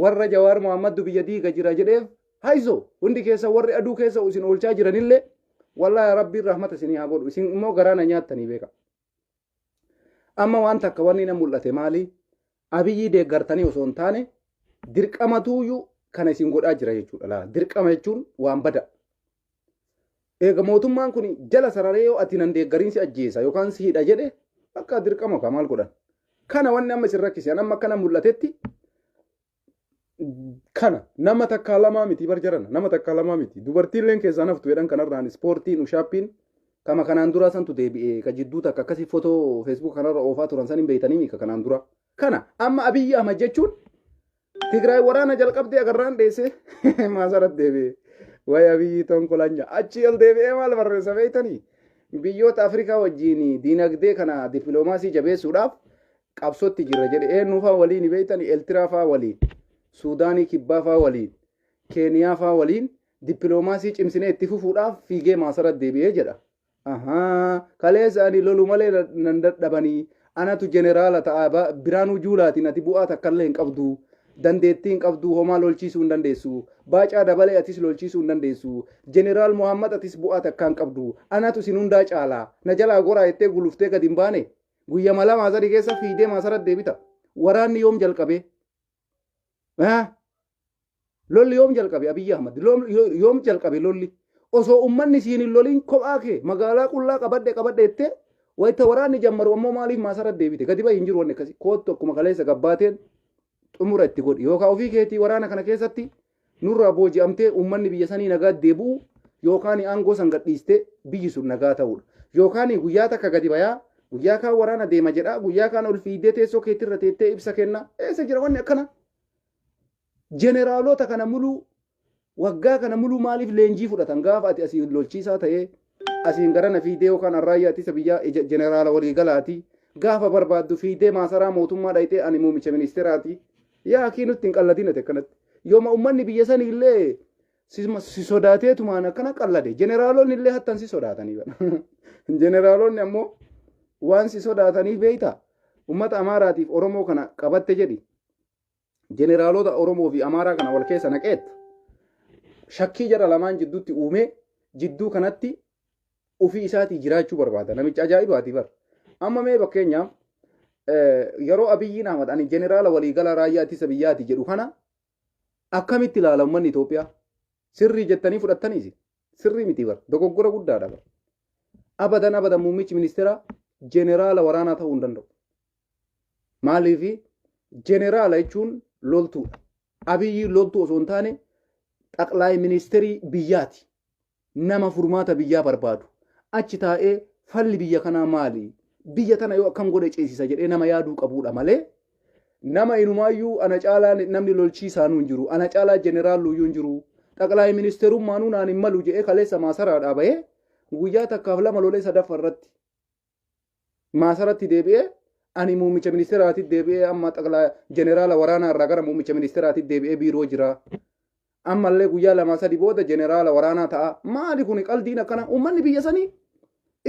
warra Jawaar Muhammad biyya diiga jira jedheef haizo hundi keessa warri aduu keessa isin oolchaa jiranillee wallahi rabbiin rahmata isinii haa godhu isin immoo garaana nyaattanii beeka amma waan takka wanni na mul'ate maali Abiyyi deeggartanii osoo hin taane dirqamatuuyyuu kana isin godhaa jira jechuudha laa dirqama jechuun waan bada eega mootummaan kun jala sararee yoo ati nan deeggariinsi ajjeesa yookaan si hidha jedhe akka dirqama ka maal godhan kana wanni amma isin rakkise amma kana mul'atetti kana nama takka lamaa miti barjarana nama takka lamaa miti dubartiilleen keessaa naftu jedhan kanarraan ispoortiin ushaappiin kama kanaan dura santu deebi'ee ka jidduu takka akkasii footoo feesbuuk kanarra oofaa turan san hin beeytanii mika kanaan dura kana amma Abiyyi Ahmad jechuun Tigraay waraana jalqabdee agarraan dheesse maasarat deebi'ee way Abiyyi tonkolanya achi ol deebi'ee maal barreessa beeytanii biyyoota Afrikaa wajjiin diinagdee kana dippiloomaasii jabeessuudhaaf qabsootti jirra jedhe eenyufaa waliin beeytanii Eeltiraafaa waliin Suudaanii Kibbaafaa waliin Keeniyaafaa waliin dippiloomaasii cimsinee itti fufuudhaaf fiigee maasarat deebi'ee jedha kaleessa ani lolu malee nan dadhabanii anatu jeneraala ta'a Biraanuu Juulaatiin ati bu'aa takkallee hin qabdu dandeettii hin qabdu homaa lolchiisuu hin dandeessu Baacaa Dabalee atis lolchiisuu hin dandeessu jeneraal Muhammad atis bu'aa takka hin qabdu anatu isin hundaa caalaa na jalaa goraa jettee guluftee gadi hin baane guyya mala maasarii keessa fiidee maasarat deebita waraanni yoom jalqabe lolli yoom jalqabe Abiyyi Ahmad yoom jalqabe lolli osoo ummanni siin loliin kophaa kee magaalaa qullaa qabadde jettee wayita waraanni jammaru ammoo maaliif maasarat deebite gadi bahi hin jiru wanni akkasii koottu akkuma kaleessa gabbaateen xumura itti godhi yookaan ofii keetii waraana kana keessatti nurraa booji'amtee ummanni biyya sanii nagaa deebi'u yookaan aangoo san gadhiistee biyyi sun nagaa ta'udha yookaan guyyaa takka gadi bayaa guyyaa kaan waraana deema jedha guyyaa kaan ol fiidee teessoo keetirra teettee ibsa kenna eessa jira wanni akkana jeneraalota kana muluu waggaa kana muluu maaliif leenjii fudhatan gaafa ati asiin lolchiisaa ta'ee asiin garana fiidee yookaan arraayyaa ittisa biyyaa jeneraala waliigalaati gaafa barbaaddu fiidee maasaraa mootummaa dhayitee ani muummicha ministeeraati yaa akii nutti hin qalladin ati akkanatti yooma ummanni biyya sanii illee si sodaateetumaan akkana qallade jeneraalonni illee hattan si sodaatanii jeneraalonni ammoo waan si sodaatanii beeyta ummata Amaaraatiif Oromoo kana qabatte jedhi jeneraalota Oromoo fi Amaaraa kana wal keessa naqeet shakkii jara lamaan jidduutti uumee jidduu kanatti ofii isaatii jiraachuu barbaada namicha ajaa'ibaati bar amma mee fakkeenyaaf yeroo Abiyyi Ahmad ani jeneraala waliigala raayyaa ittisa biyyaati jedhu kana akkamitti ilaala uummanni Itoophiyaa sirrii jettanii fudhattaniisi sirrii miti bar dogoggora guddaadha bar abadan muummichi ministeera jeneraala waraanaa ta'uu hin danda'u maaliifi jeneraala jechuun loltuudha Abiyyi loltuu osoo hin taane xaqlaay ministeerii biyyaati nama furmaata biyyaa barbaadu achi taa'ee falli biyya kanaa maali biyya tana yoo akkam godhe ceesisa jedhee nama yaaduu qabuudha malee nama inumaayyuu ana caalaa namni lolchiisaanuu hin jiru ana caalaa jeneraaluyyuu hin jiru xaqlaay ministeerummaanuu naan hin malu jedhee kaleessa maasaraadhaa bahee guyyaa takkaaf lama lolee sadaffarratti maasaratti deebi'ee ani muummicha ministeeraatti deebi'ee amma xaqlaa jeneraala waraanaa irraa gara muummicha ministeeraatti deebi'ee biiroo jira ammallee guyyaa lama sadi booda jeneraala waraanaa ta'a maali kun qaldiin akkana ummanni biyya sanii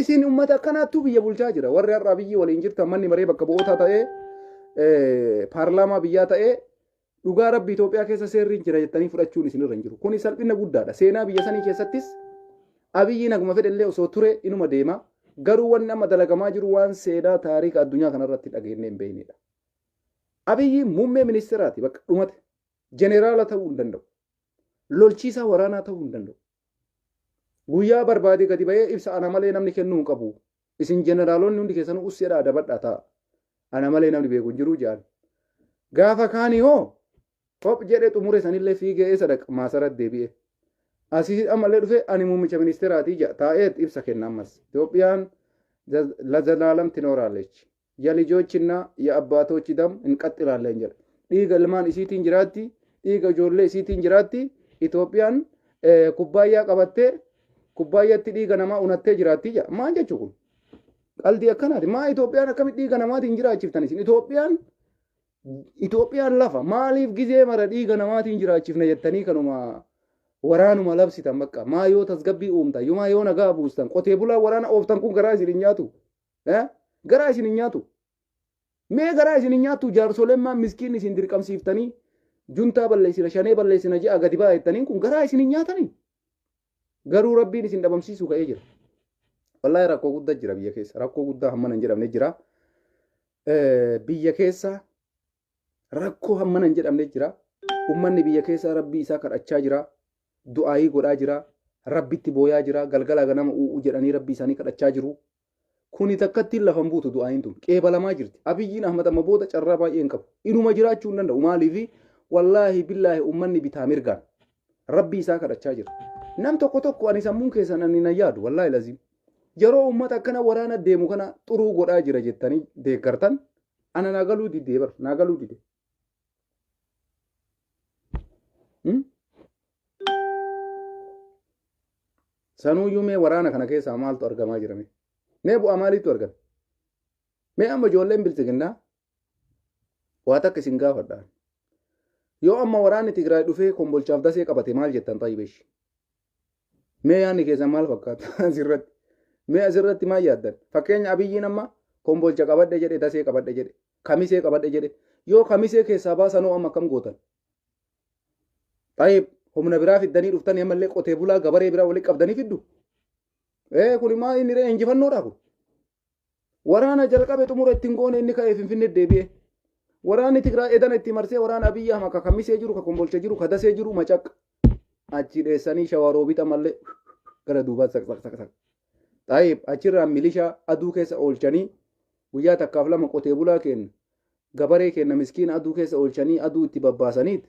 isin ummata akkanaattuu biyya bulchaa jira warri har'aa biyyi waliin jirtan manni maree bakka bu'ootaa ta'ee paarlaamaa biyyaa ta'ee dhugaa rabbi Itoophiyaa keessa seerri jira jettanii fudhachuun isinirra hin jiru. Kuni salphina guddaadha. Seenaa biyya sanii keessattis Abiyyi naguma fedhellee osoo ture inuma deema. Garuu wanni amma dalagamaa jiru waan seenaa taariika addunyaa kanarratti dhageenyee hin beeknedha. Abiyyi muummee ministeeraati bakka dhumate. Jeneraala ta'uu hin danda'u. Lolchiisaa waraanaa ta'uu hin danda'u. Guyyaa barbaade gadi bahee ibsa ana malee namni kennuu hin qabu. Isin jeneraalonni hundi keessanuu usseedhaa dabadhaa ta'a. Ana malee namni beeku hin jiru jedhan. Gaafa kaanii hoo hop jedhee xumure sanillee fiigee eessa dhaqa maasaratti deebi'e. Asii ammallee dhufe ani muummicha ministeeraatii jedha taa'ee ibsa kenna ammas. Itoophiyaan ለዘላለም ትኖራለች የልጆችና የአባቶች ደም እንቀጥላለን jedha. Dhiiga ilmaan isiitiin jiraatti, dhiiga ijoollee isiitiin jiraatti, Itoophiyaan kubbaayyaa qabattee kubbaayyaatti dhiiga namaa unattee jiraatti jedha. Maal jechuu kun? Qalbii akkanaati. Maa Itoophiyaan akkamitti dhiiga namaatiin jiraachiftan isin? Itoophiyaan lafa maaliif gizee mara dhiiga namaatiin jiraachifna jettanii kanuma waraanuma labsitan bakka. Maa yoo tasgabbii uumtan, maa yoo nagaa buustan, qotee bulaa waraana ooftan kun garaa isin hin nyaatu. Garaa isin hin nyaatu. Mee garaa isin hin nyaatu jaarsoleen maan miskiin isin dirqamsiiftanii juntaa balleessina shanee balleessina je'a gadi baa jettaniin kun garaa isin hin nyaatanii. Garuu rabbiin isin dhabamsiisuu ka'ee jira. Wallaahi rakkoo guddaa jira biyya keessa. Rakkoo guddaa hammana hin jedhamne jira. Biyya keessa rakkoo hammana hin jedhamne jira. Uummanni biyya keessa rabbii isaa kadhachaa jira. Du'aayii godhaa jira. Rabbitti booyaa jira. Galgala ganama u'uu jedhanii rabbii isaanii kadhachaa jiru. Kuni takkatti lafan buutu du'aayin tun qeebalamaa jirti. Abiyyiin Ahmad amma booda carraa baay'ee hin qabu. Inuma jiraachuu hin danda'u. Maaliif wallaahi billaahi uummanni bitaa mirgaan rabbii isaa kadhachaa jira. Nam tokko ani sammuun keessan ani na yaadu wallaahi laziim. Yeroo uummata akkana waraana deemu kana xuruu godhaa jira jettanii deeggartan ana naagaluu didee bar naagaluu didee. Sanuuyyuu mee waraana kana keessaa maaltu argamaa jirame? Mee bu'aa maaliitu argame? Mee amma ijoolleen bilchiginnaa waa takka isin gaafadhaan. Yoo amma waraanni Tigraay dhufee kombolchaaf dasee qabate maal jettan Xayyibeesh? Mee yaadni keessan maal fakkaata asirratti? Mee asirratti maal yaaddan? Fakkeenya Abiyyiin amma kombolcha qabadhe jedhe dasee qabadhe jedhe kamisee qabadhe jedhe yoo kamisee keessaa baasanoo amma akkam gootan? Xayyib humna biraa fiddanii dhuftanii ammallee qotee bulaa gabaree biraa walitti qabdanii fiddu. Kuni maa inni ree injifannoodha kun? Waraana jalqabe xumura ittiin goone inni ka'ee Finfinnee deebi'e. Waraanni Tigraay edana itti marsee waraana Abiyyi Ahmad ka kamisee jiru ka kombolcha jiru ka dasee jiru macaq achi dheessanii shawaroobita mallee gara duubaatti saq. Xaayib achirraa milishaa aduu keessa oolchanii guyyaa takkaaf lama qotee bulaa kenna gabaree kenna miskiina aduu keessa oolchanii aduu itti babbaasaniit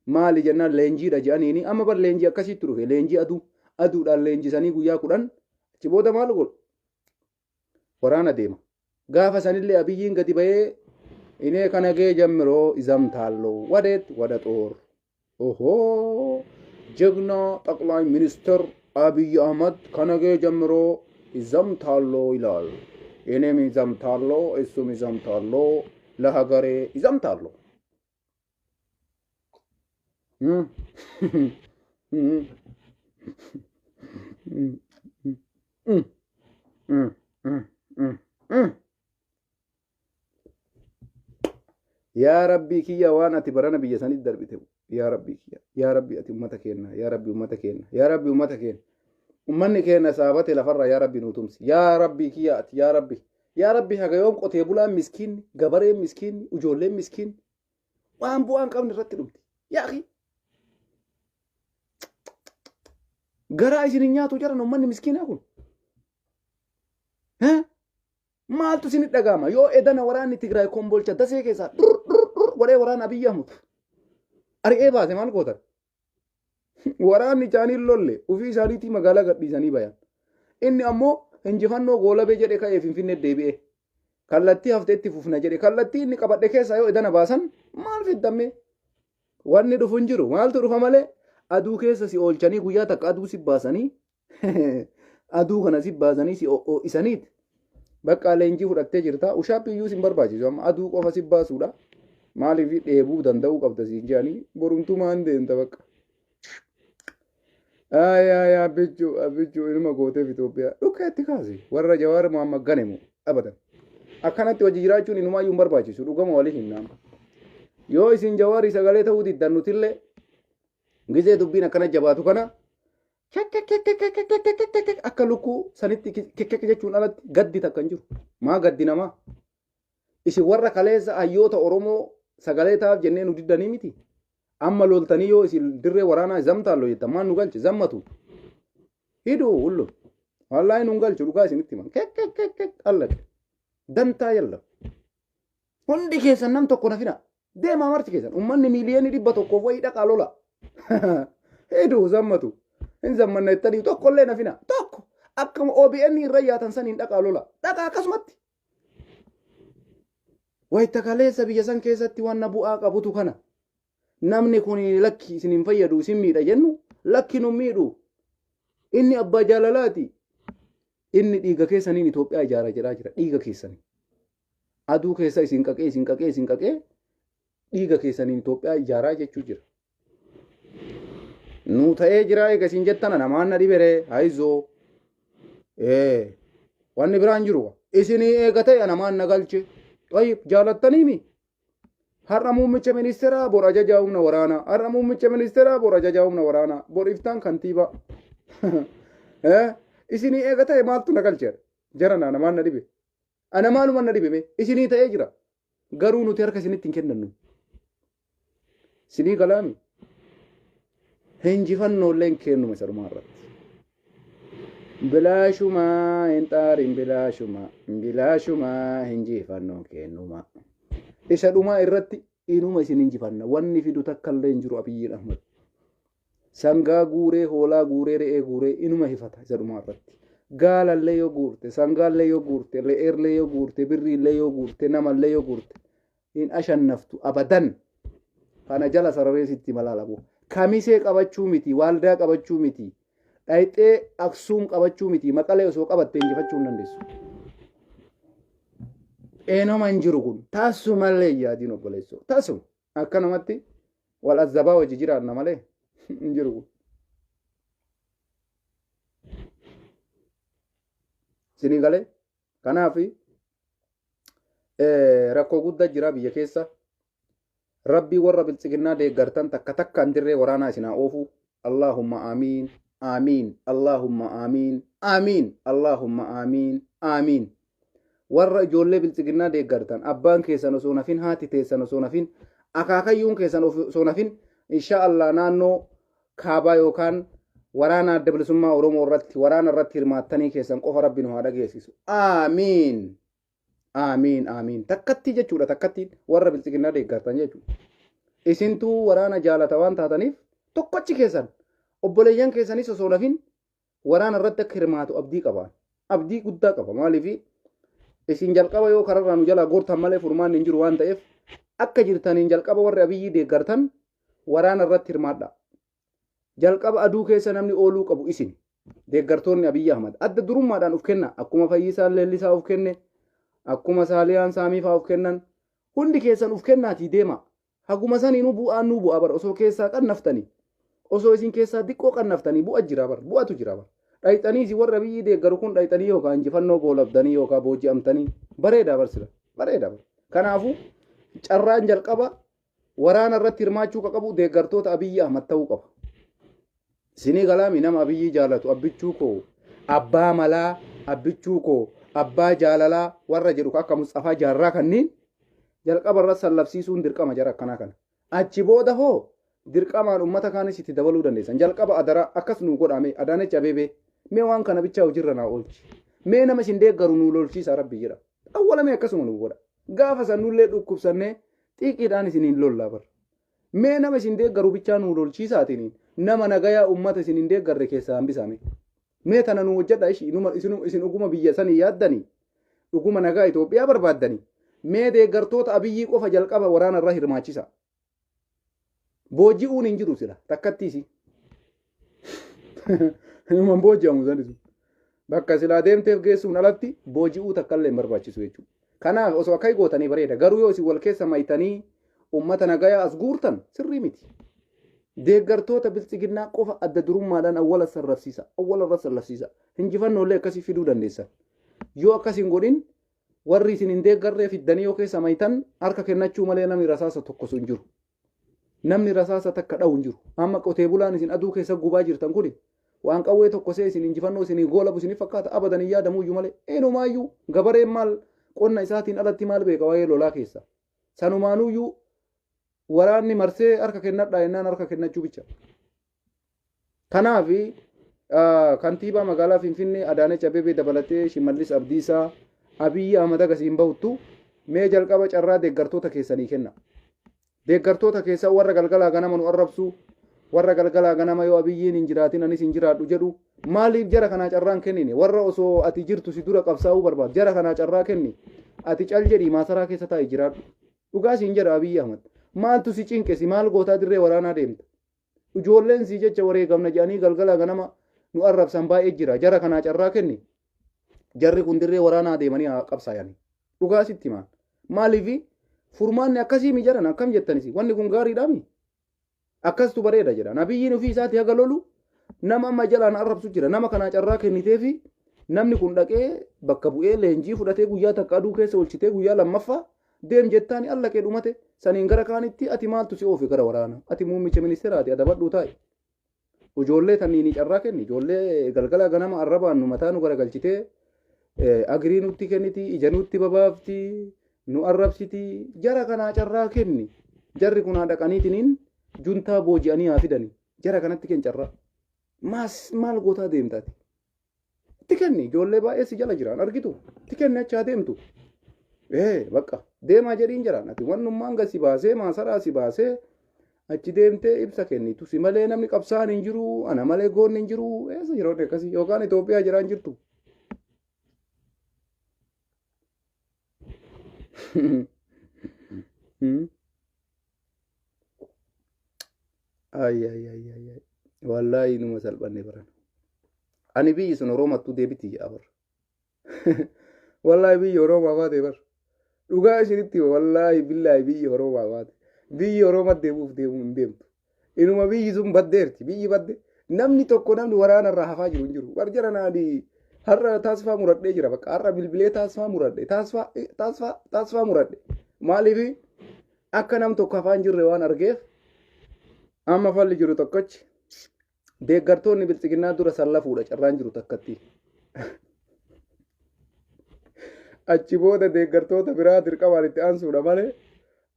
maali jennaan leenjiidha jedhaniini amma bar leenjii akkasitti dhufe leenjii aduudhaan leenjisanii guyyaa 10 achi booda maal godhu waraana deema gaafa sanillee Abiyyiin gadi bahee inee kana gee jammiroo izamtaalloo wadeet wada ጦር ኦሆ ጀግና ጠቅላይ ሚኒስትር አብይ አህመድ ከነገ ጀምሮ ይዘምታሉ ይላል። እኔም ይዘምታሉ እሱም ይዘምታሉ ለሀገሬ ይዘምታሉ። ያ ረቢ ኪያ ዋን አቲ በረነ ብየሰኒ ደርቢቴ ያ ረቢ ኪያ ያ ረቢ አቲ ኡመተ ኬና ያ ረቢ ኡመተ ኬና ያ ረቢ ኡመተ ኬና ኡመኒ ኬና ሳበቴ ለፈራ ያ ረቢ ኑቱምስ ያ ረቢ ኪያ አቲ ያ ረቢ ሀገዮም ቆቴ ቡላ ምስኪን ገበሬ ምስኪን ujolle ምስኪን ዋን ቡዋን ቀብን ረቲ ዱምቲ ያኺ ገራ ኢሲንኛቱ ጀራ ነው ማን ምስኪን አኩን maaltu isin dhagama yoo edana waraanni Tigraay kombolcha dasee keessa godhee waraana Abiyyi Ahmad ari'ee baase maal gootan waraanni isaanii lolle ofii isaaniitii magaalaa gadhiisanii bayan inni ammoo injifannoo goolabee jedhe ka'ee Finfinnee deebi'e kallattii hafteetti fufna jedhe kallattii inni qabadhe keessa yoo edana baasan maal fiddame wanni dhufu hin jiru maaltu dhufa malee aduu keessa si oolchanii guyyaa takka aduu si baasanii aduu kana si baasanii si isaniiti bakka leenjii fudhattee jirta ushaapiyyuu sin barbaachisu amma aduu qofa si baasuudha maaliif dheebuu danda'uu qabda siin jedhanii borumtuu maan deemta bakka abbichuu inuma gooteef Itoophiyaa dhukkeetti kaase warra Jawaar Mohammad ganemu abadan akkanatti hojii jiraachuun inumaayyuu hin barbaachisu dhugama waliif hin naama yoo isin jawaari sagalee ta'uu diddan nutillee gizee dubbiin akkana jabaatu kana akka lukkuu sanitti kekkek jechuun alatti gaddi takka hin jiru. Maa gaddi namaa? Isin warra kaleessa hayyoota Oromoo sagalee ta'aaf jennee nu diddanii miti. Amma loltanii yoo isin dirree waraanaa zamtaan loo jettan maan nu galche zammatu. Hiduu hullu. Wallaahi nu galchu dhugaa isinitti himan. Kekkek allaqe. Dantaa yalla. Hundi keessan nam tokko nafina. Deemaa marti keessan. Uummanni miiliyoonii 100 wayii dhaqaa lola. Hiduu zammatu. Hin zammanna jettanii tokkollee nafina. Tokko. Akkama OBN irra yaatan saniin dhaqaa lola. Dhaqaa akkasumatti. Wayita kaleessa biyya san keessatti waan bu'aa qabutu kana. Namni kun lakki isin hin fayyadu isin miidha jennu lakki nu miidhu. Inni abbaa jaalalaati. Inni dhiiga keessaniin Itoophiyaa ijaaraa jedhaa jira. Dhiiga keessanii. Aduu keessa isin qaqee dhiiga keessaniin Itoophiyaa ijaaraa jechuu jira. Nu ta'ee jira eega isin jettan namaan na dhibere haizoo. Wanni biraan jiru. Isinii eega ta'e namaan na galche. Tayyib jaalattaniimi. Har'a muummicha ministeeraa bor ajajaa humna waraanaa. Har'a muummicha ministeeraa bor ajajaa humna waraanaa. Bor iftaan kantiibaa. Isinii eega ta'e maaltu na galcheera? Jarana namaan na dhibe. Ana maaluma na dhibeme? Isinii ta'ee jira. Garuu nuti harka isinitti hin kennannu. Isinii galaami. Hinjifannollee hin kennume sadumaa irratti. Bilaashumaa hin xaarin bilaashumaa hinjifannoo kennuma. Isa dhumaa irratti inuma isin hinjifanna. Wanni fidu takkallee hin jiru Abiyyiin Ahmad. Sangaa guuree, hoolaa guuree, re'ee guuree inuma hifata isa dhumaa irratti. Gaalallee yoo guurte, sangaallee yoo guurte, re'eerlee yoo guurte, birriillee yoo guurte, namallee yoo guurte hin ashannaftu abadan. Kana jala sararee sitti malaalabu. Kamisee qabachuu miti, waaldaa qabachuu miti. Dhayxee Aksuum qabachuu miti. Maqalee osoo qabattee injifachuu hin dandeessu. Eenoma hin jiru kun taasumallee yaadiin obboleessoo. Taasuma akkanumatti wal azzabaa hojii jiraanna malee hin jiru kun. Isinii galee kanaaf rakkoo guddaa jira biyya keessa. Rabbii warra biltsiginnaa deeggartan takka takkaan dirree waraanaa isinaa oofu. Allahumma amiin. Amiin. Allahumma amiin. Amiin. Allahumma amiin. Amiin. Warra ijoollee biltsiginnaa deeggartan abbaan keessan osoo nafin haati teessan osoo nafin akaakayyuun keessan osoo nafin inshaallah naannoo kaabaa yookaan waraana adda bilisummaa Oromoo irratti waraana irratti hirmaattanii keessan qofa Rabbi nu haa dhageessisu. Amiin. Amiin. Amiin. Takkatti jechuudha takkatti warra biltsiginnaa deeggartan jechuudha. Isintuu waraana jaalata waan taataniif tokkochi keessan obboleeyyan keessanis osoo nafin waraana irratti akka hirmaatu abdii qaba. Abdii guddaa qaba. Maaliif isin jalqaba yoo kararraa nu jalaa goortan malee furmaan hin jiru waan ta'eef akka jirtaniin jalqaba warri Abiyyii deeggartan waraana irratti hirmaadha. Jalqaba aduu keessa namni ooluu qabu isin deeggartoonni Abiyyi Ahmad adda durummaadhaan uf kenna. Akkuma Fayyisaan Leellisaa uf kenne, akkuma Saaliyaan Saamiifaa uf kennan hundi keessan uf kennaatii deema. Haguma saniinuu bu'aan nuu bu'aa bara osoo keessaa qannaftanii osoo isin keessaa xiqqoo qannaftanii bu'a jira bara bu'atu jira bara. Dhayxanii si warra Abiyyii deeggaru kun dhayxanii yookaan injifannoo goolabdanii yookaan booji'amtanii bareedaa barsila bareedaa bara. Kanaafuu carraan jalqaba waraana irratti hirmaachuu qabu deeggartoota Abiyyi Ahmad ta'uu qaba. Isinii galaami nama Abiyyii jaalatu abbichuu koo abbaa malaa abbichuu koo abbaa jaalalaa warra jedhu akka Mustaafaa Jaarraa kanniin jalqaba irratti sallabsiisuun dirqama jara akkanaa kana. Achi booda hoo dirqamaan uummata kaanis itti dabaluu dandeessan. Jalqaba adara akkas nu godhame Adaanech Abeebee mee waan kana bichaa hojirra naa oolchi. Mee nama isin deeggaru nu lolchiisa Rabbi jedha. Awwalamee akkasuma nu godha. Gaafa sannullee dhukkubsannee xiiqiidhaan isiniin lollaa bara. Mee nama isin deeggaru bichaa nu lolchiisaatiin nama nagayaa uummata isin hin deeggarre keessaa hambisame. Mee tana nu hojjedha isin dhuguma biyya sanii yaaddanii dhuguma nagaa Itoophiyaa barbaaddanii mee deeggartoota Abiyyii qofa jalqaba waraana irra hirmaachisa. Booji'uun hin jiru sila takkattiisi. Himan booji'amu sanisu. Bakka silaa deemteef geessuun alatti booji'uu takkallee hin barbaachisu jechuudha. Kanaaf osoo akka gootanii bareeda. Garuu yoo isin wal keessa maytanii uummata nagayaa as guurtan sirrii miti. Deeggartoota biltsiginnaa qofa adda durummaadhaan awwala sarrafsiisa. Awwala irra sarrafsiisa. Hinjifannollee akkasii fiduu dandeessan. Yoo akkas hin godhin warri isin hin deeggarree fiddanii yoo keessa maytan harka kennachuu malee namni rasaasa tokkosu hin jiru. Namni rasaasa takka dha'u hin jiru. Amma qotee bulaan isin aduu keessa gubaa jirtan kuni waan qawwee tokko see isin injifannoo isin goolabu isin fakkaata abadan hin yaadamuyyuu malee eenyumaayyuu gabareen maal qonna isaatiin alatti maal beeka waa'ee lolaa keessa. Sanumaanuyyuu waraanni marsee harka kennadhaa jennaan harka kennachuu bicha. Kanaaf kantiibaa magaalaa Finfinnee Adaanech Abeebee dabalatee Shimallis Abdiisaa Abiyyi Ahmad agasiin bahuttu mee jalqaba carraa deeggartoota keessanii kenna. Deeggartoota keessa warra galgalaa ganama nu arrabsu warra galgalaa ganama yoo Abiyyiin hin jiraatin anis hin jiraadhu jedhu maaliif jara kanaa carraan kennine warra osoo ati jirtu si dura qabsaa'uu barbaadu jara kanaa carraa kenni ati cal jedhii maasaraa keessa taa'ee jiraadhu. Dhugaa siin jedha Abiyyi Ahmad maaltu si cinqesi maal gootaa dirree waraanaa deemta. Ijoolleen si jecha wareegamna jedhanii galgalaa ganama nu arrabsan baay'ee jira jara kanaa carraa kenni. Jarri kun dirree waraanaa deemanii qabsaa'anii. Dhugaa sitti himaan. Maaliif furmaanni akkasii mi jedhan akkam jettanis wanni kun gaariidhaami. Akkastu bareeda jedhan. Abiyyiin ofii isaati haga lolu nama amma jalaan arrabsu jira. Nama kanaa carraa kenniteefi namni kun dhaqee bakka bu'ee leenjii fudhatee guyyaa takka aduu keessa olchitee guyyaa lammaffaa deem jettaani allaqee dhumate saniin gara kaanitti ati maaltu si oofe gara waraana. Ati muummicha ministeeraati adabadhuu taa'e. Ijoollee tanniini carraa kenni. Ijoollee galgala ganama arrabaan nu mataa nu garagalchitee agrii nutti kenniti ija nutti babaafti nu arrabsiti jara kanaa carraa kenni. Jarri kun haa dhaqaniitiniin juntaa booji'anii haa fidani. Jara kanatti kenni carraa. Maal gootaa deemtaati? Itti kenni ijoollee baay'ee si jala jiran argitu. Itti kenni achaa deemtu. Bakka deemaa jedhiin jiraan ati wannummaan gasi baasee maasaraa si baasee achi deemtee ibsa kennitu si malee namni qabsaan hin jiru ana malee goonni hin jiru eessa jiroonni akkasii yookaan Itoophiyaa jiraan jirtu. Wallaahi numa salphanne baran. Ani biyyi sun Oroomattuu deebiti jedha bara. Wallaahi biyyi Oroomaa baate bara. Dhugaa isinitti wallaahi billaahi biyyi Oroomaa baate. Biyyi Oroomaa deemuuf deemuu hin deemtu. Inuma biyyi sun baddeerti. Biyyi badde. Namni tokko namni waraana irraa hafaa jiru hin jiru. Warjara naadii har'a taasifaa muradhee jira bakka har'a bilbilee taasifaa muradhe taasifaa muradhe. Maaliif akka nam tokko hafaa hin jirre waan argeef amma falli jiru tokkochi deeggartoonni biltsiginnaa dura sallafuudha carraan jiru takkatti. Achi booda deeggartoota biraa dirqamaan itti aansuudha malee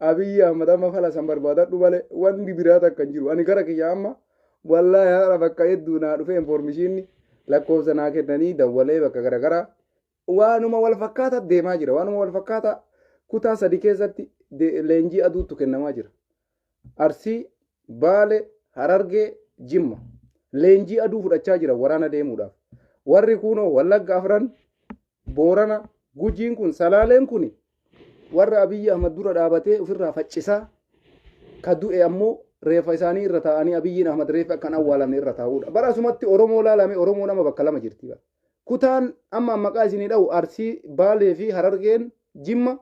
Abiyyi Ahmad amma fala san barbaadadhu malee wanni biraa takka hin jiru. Ani gara kiyya amma wallaahi haadha bakka hedduu naa dhufee informishiinni lakkoofsa naa kennanii dawwalee bakka garagaraa waanuma wal fakkaata deemaa jira. Waanuma wal fakkaata kutaa sadi keessatti leenjii aduutu kennamaa jira. Arsii, Baale, Harargee, Jimma leenjii aduu fudhachaa jira waraana deemuudhaaf. Warri kunoo Wallagga Afran, Boorana, Gujiin kun Salaaleen kun warra Abiyyi Ahmad dura dhaabatee ofirraa faccisaa ka du'e ammoo reefa isaanii irra taa'anii Abiyyiin Ahmad reefa akkan awwaalamne irra taa'uudha. Bara asumatti Oromoo laalame Oromoo nama bakka lama jirti. Kutaan amma maqaa isinii dha'u Arsii, Baalee fi Harargeen Jimma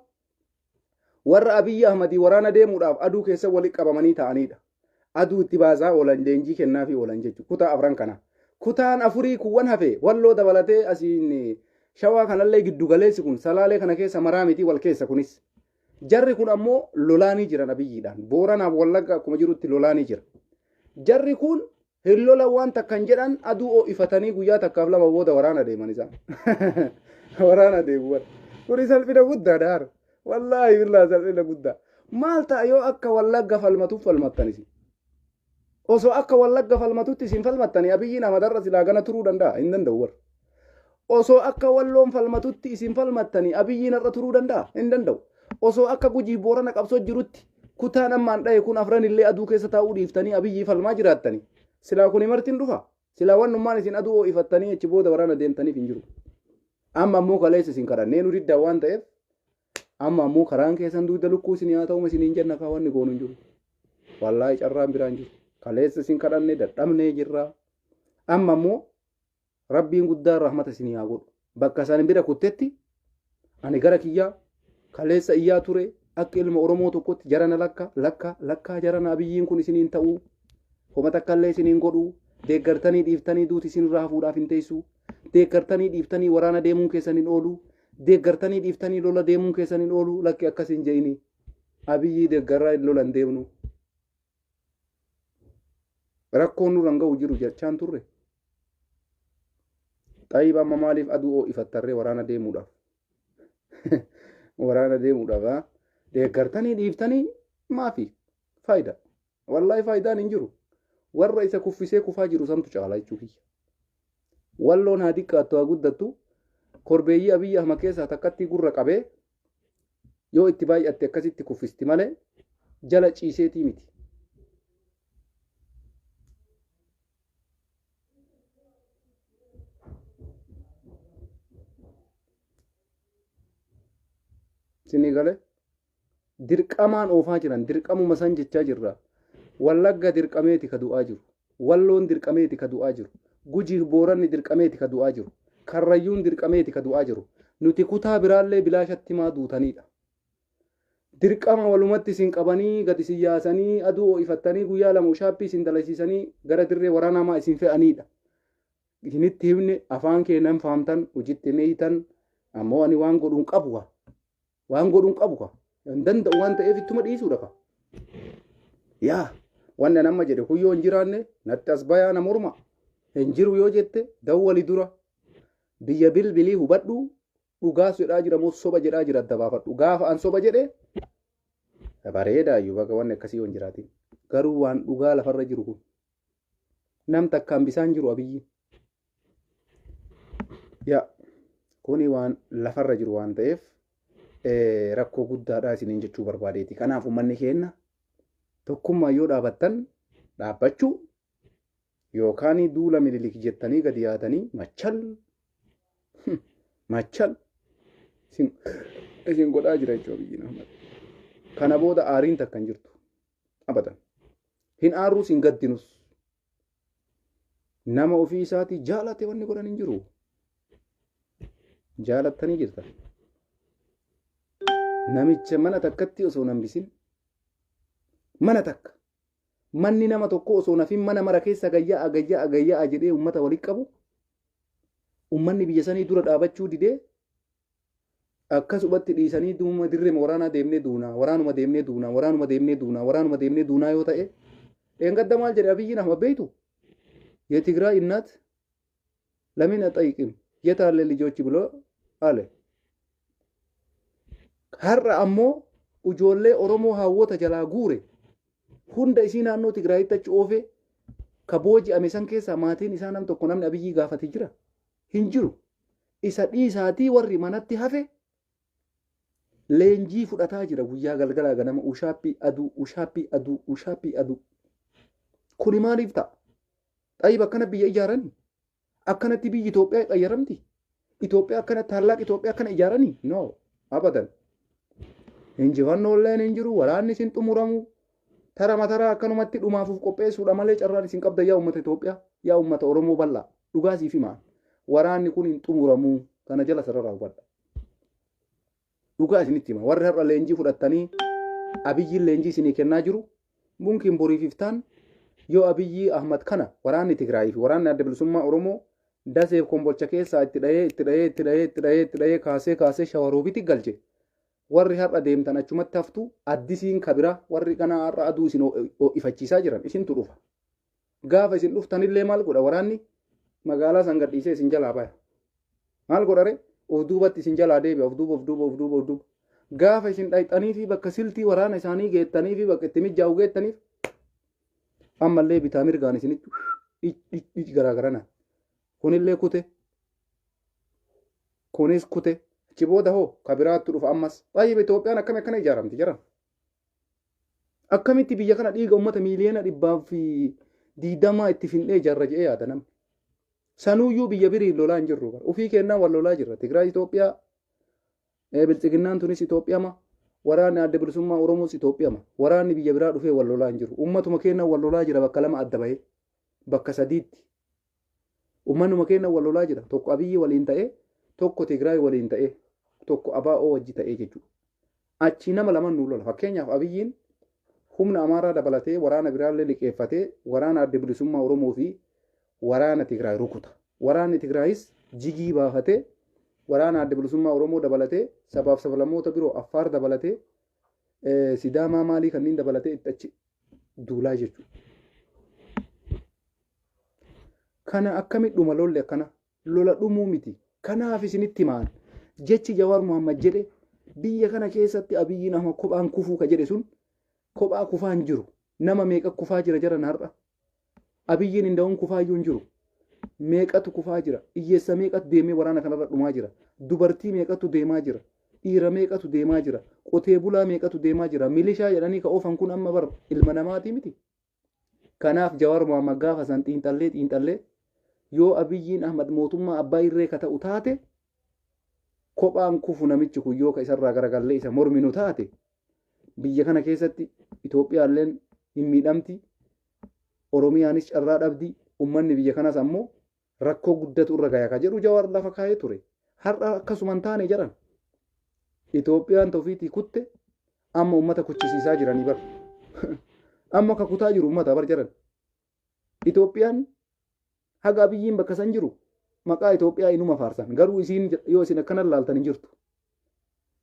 warra Abiyyi Ahmadii waraana deemuudhaaf aduu keessa walitti qabamanii taa'anidha. Aduu itti baasaa oolan leenjii kennaa fi oolan jechuudha. Kutaa afran kana. Kutaan afurii kuwwan hafe walloo dabalatee asiin Shawaa kanallee giddu galeessi kun Salaalee kana keessa maraa miti wal keessa kunis. Jarri kun ammoo lolaanii jiran Abiyyiidhaan. Booranaaf Wallagga akkuma jirutti lolaanii jira. Jarri kun hin lola waan takkan jedhan aduu ho'ifatanii guyyaa takkaaf lama booda waraana deeman isaan. Waraana deemuwan. Kuni salphina guddaa daar. Wallaahi billaa salphina guddaa. Maal ta'a yoo akka Wallagga falmatuuf falmattanis. Osoo akka Wallagga falmatutti isin falmattanii Abiyyiin Ahmadarra silaa gana turuu danda'a. Hin danda'u warra. Osoo akka Walloon falmatutti isin falmattanii Abiyyiin irra turuu danda'a. Hin danda'u. Osoo akka Gujii Boorana qabsoo jirutti kutaan ammaan dha'e kun afran illee aduu keessa taa'uu dhiiftanii Abiyyii falmaa jiraattanii. Silaa kun martiin dhufa. Silaa wannummaan isin aduu ho'ifattanii achi booda waraana deemtaniif hin jiru. Amma ammoo kaleessa isin kadhannee nu diddaa waan ta'eef amma ammoo karaan keessan duuda lukkuu isin haa ta'u isiniin jenna kaa wanni goonu hin jiru. Wallaahi carraan biraan jiru. Kaleessa isin kadhannee dadhabnee jirra. Amma ammoo Rabbiin guddaan rahmata isinii haa godhu. Bakka isaan bira kuttetti ani gara kiyyaa kaleessa iyyaa ture akka ilma Oromoo tokkotti jarana lakkaa jarana Abiyyiin kun isiniin ta'uu homa takkallee isiniin godhuu deeggartanii dhiiftanii duuti isin irraa hafuudhaaf hin teessu deeggartanii dhiiftanii waraana deemuun keessaniin oolu deeggartanii dhiiftanii lola deemuun keessaniin oolu lakki akkasiin je'ini abiyyi deeggarraa lolan deemnu rakkoon nurra ga'u jiru jechaan turre xaayib amma maaliif aduu ifattarree waraana deemuudhaaf deeggartanii dhiiftanii maafi faayida wallahi faayidaan hin jiru warra isa kuffisee kufaa jiru samtu caalaa jechuudha walloon haa xiqqaattu haa guddattu korbeeyyii abiyyi ahmad keessaa takkatti gurra qabee yoo itti baay'atte akkasitti kuffisti malee jala ciiseetii miti. Sinii galee dirqamaan oofaa jiran dirqamuma san jechaa jirra. Wallagga dirqameeti ka du'aa jiru. Walloon dirqameeti ka du'aa jiru. Gujii booranni dirqameeti ka du'aa jiru. Karrayyuun dirqameeti ka du'aa jiru. Nuti kutaa biraallee bilaashatti maa duutanidha. Dirqama walumatti isin qabanii gad isin yaasanii aduu ho'ifattanii guyyaa lama ushaappii isin dalasiisanii gara dirree waraanaa isin fe'anidha. Isinitti himne afaan keenan faamtan hojitti meeytan ammoo ani waan godhuun qabu waan godhuun qabu hin danda'u waan ta'eef ittuma dhiisuudha ka. Yaa wanna nama jedhe kuyyoo hin jiraanne natti as bayaa nama morma hin jiru yoo jette dawwali dura biyya bilbilii hubadhu dhugaas jedhaa jira moo soba jedhaa jira adda baafadhu gaafa an soba jedhe bareedaa iyyuu bakka wanni akkasii yoo hin jiraatin garuu waan dhugaa lafarra jiru kun nam takkaan bisaan jiru abiyyi yaa kuni waan lafarra jiru waan ta'eef rakkoo guddaadhaa isiniin jechuu barbaadeeti kanaaf uummanni keenya tokkummaa yoo dhaabattan dhaabbachuu yookaan duula mililik jettanii gadi yaatanii machal isin godhaa jira jechuudha biyyi nama. Kana booda aariin takka hin jirtu abadan hin aarruus hin gaddinus nama ofii isaatii jaalate wanni godhan hin jiru jaalattanii jirtan namicha mana takkatti osoo nambisin mana takka manni nama tokko osoo nafin mana mara keessa gayyaa jedhee ummata walitti qabu ummanni biyya sanii dura dhaabachuu didee akkasumatti dhiisanii duuma dirree waraanaa deemnee duunaa yoo ta'e engadda maal jedhe abiyyiin ahmad beeytu የትግራይ እናት ለምን አጠይቅም የታለ ልጆች ብሎ አለ ሀራ አሞ ujoollee oromoo hawwota jalaa guure hunda isii naannoo Tigraayitti oofe ka booji'ame san keessaa maatiin isaa nam tokko namni abiyyii gaafate jira hin jiru isa dhiisaatii warri manatti hafe leenjii fudhataa jira guyyaa galgalaa ganama ushaappii aduu kuni maaliif ta'a xaayib akkana biyya ijaaranii akkanatti biyyi Itoophiyaa qayyaramti Itoophiyaa akkanatti hallaaq Itoophiyaa akkana ijaaranii no abadan injifannooleen hin jiru waraanni isin xumuramu tara matara akkanumatti dhumaafuuf qopheessuudha malee carraan isin qabda yaa uummata Itoophiyaa yaa uummata Oromoo bal'aa dhugaasii fi maal waraanni kun hin xumuramu kana jala sarara hubadha dhugaa isinitti hima warri har'a leenjii fudhattanii abiyyiin leenjii isinii kennaa jiru bunkiin boriififtaan yoo abiyyi ahmad kana waraanni Tigraay fi waraanni adda bilisummaa Oromoo daseef kombolcha keessaa itti dhahee kaasee shawaroobitti galche warri har'a deemtan achumatti haftu addisiin kabira warri kana har'a aduu isin ifachiisaa jiran isintu dhufa gaafa isin dhuftanillee maal godha waraanni magaalaa san gadhiisee isin jalaa baya maal godhare of duubatti isin jalaa deebi'a of duuba gaafa isin dhayxanii fi bakka siltii waraana isaanii geettanii fi bakka itti mijjaa'u geettaniif ammallee bitaa mirgaan isinitti garaagarana kunillee kunis kute achi booda hoo kabiraattu dhufa ammas xaayib Itoophiyaan akkana ijaaramti jiran akkamitti biyya kana dhiiga ummata miiliyoona 220 itti findhee ijaarra jedhee yaada namni sanuuyyuu biyya birii lolaa hin jirru ufii kennaa wal lolaa jirra Tigraay Itoophiyaa bilxiginnaan tunis Itoophiyaama waraanni adda bilisummaa Oromoos Itoophiyaama waraanni biyya biraa dhufee wal lolaa hin jiru ummatuma kennaa wal lolaa jira bakka lama adda bahee bakka sadiitti ummanuma kennaa wal lolaa jira tokko abiyyi waliin ta'ee tokko Tigraay waliin ta'ee tokko ABO wajji ta'ee jechuudha. Achi nama lama nu lola. Fakkeenyaaf abiyyiin humna amaaraa dabalatee waraana biraallee liqeeffatee waraana adda bilisummaa Oromoo fi waraana Tigraay rukuta. Waraanni Tigraayis jigii baafatee waraana adda bilisummaa Oromoo dabalatee sabaaf sablammoota biroo Affaar dabalatee Sidaamaa maalii kanneen dabalatee itti achi duulaa jechuudha. Kana akkamitti dhuma lolle akkana lola dhumuu miti. Kanaaf isinitti himaan jechi Jawaar Mohaammed jedhe biyya kana keessatti Abiyyi nama kophaan kufuu ka jedhe sun kophaa kufaan jiru. Nama meeqa kufaa jira jaran har'a. Abiyyiin hinda'uun kufaa iyyuu hin jiru. Meeqatu kufaa jira. Hiyyeessa meeqatu deemee waraana kanarra dhumaa jira. Dubartii meeqatu deemaa jira. Dhiira meeqatu deemaa jira. Qotee bulaa meeqatu deemaa jira. Milishaa jedhanii ka oofan kun amma bar ilma namaatii miti. Kanaaf Jawaar Mohaammed gaafa san xiinxallee yoo Abiyyiin Ahmad mootummaa abbaa irree ka ta'u taate kophaan kufu namichi kun yoo ka isarraa garagallee isa morminu taate biyya kana keessatti Itoophiyaalleen hin miidhamti. Oromiyaanis carraa dhabdi. Ummanni biyya kanas ammoo rakkoo guddatu irra gaya ka jedhu Jawaar lafa kaa'ee ture. Har'a akkasuman taane jedhan. Itoophiyaan tawfiitii kutte amma ummata kuchisiisaa jiranii bar. Amma ka kutaa jiru ummata bar jedhan. Itoophiyaan haga Abiyyiin bakka san jiru maqaa Itoophiyaa inuma faarsan. Garuu isiin yoo isin akkana laaltan hin jirtu.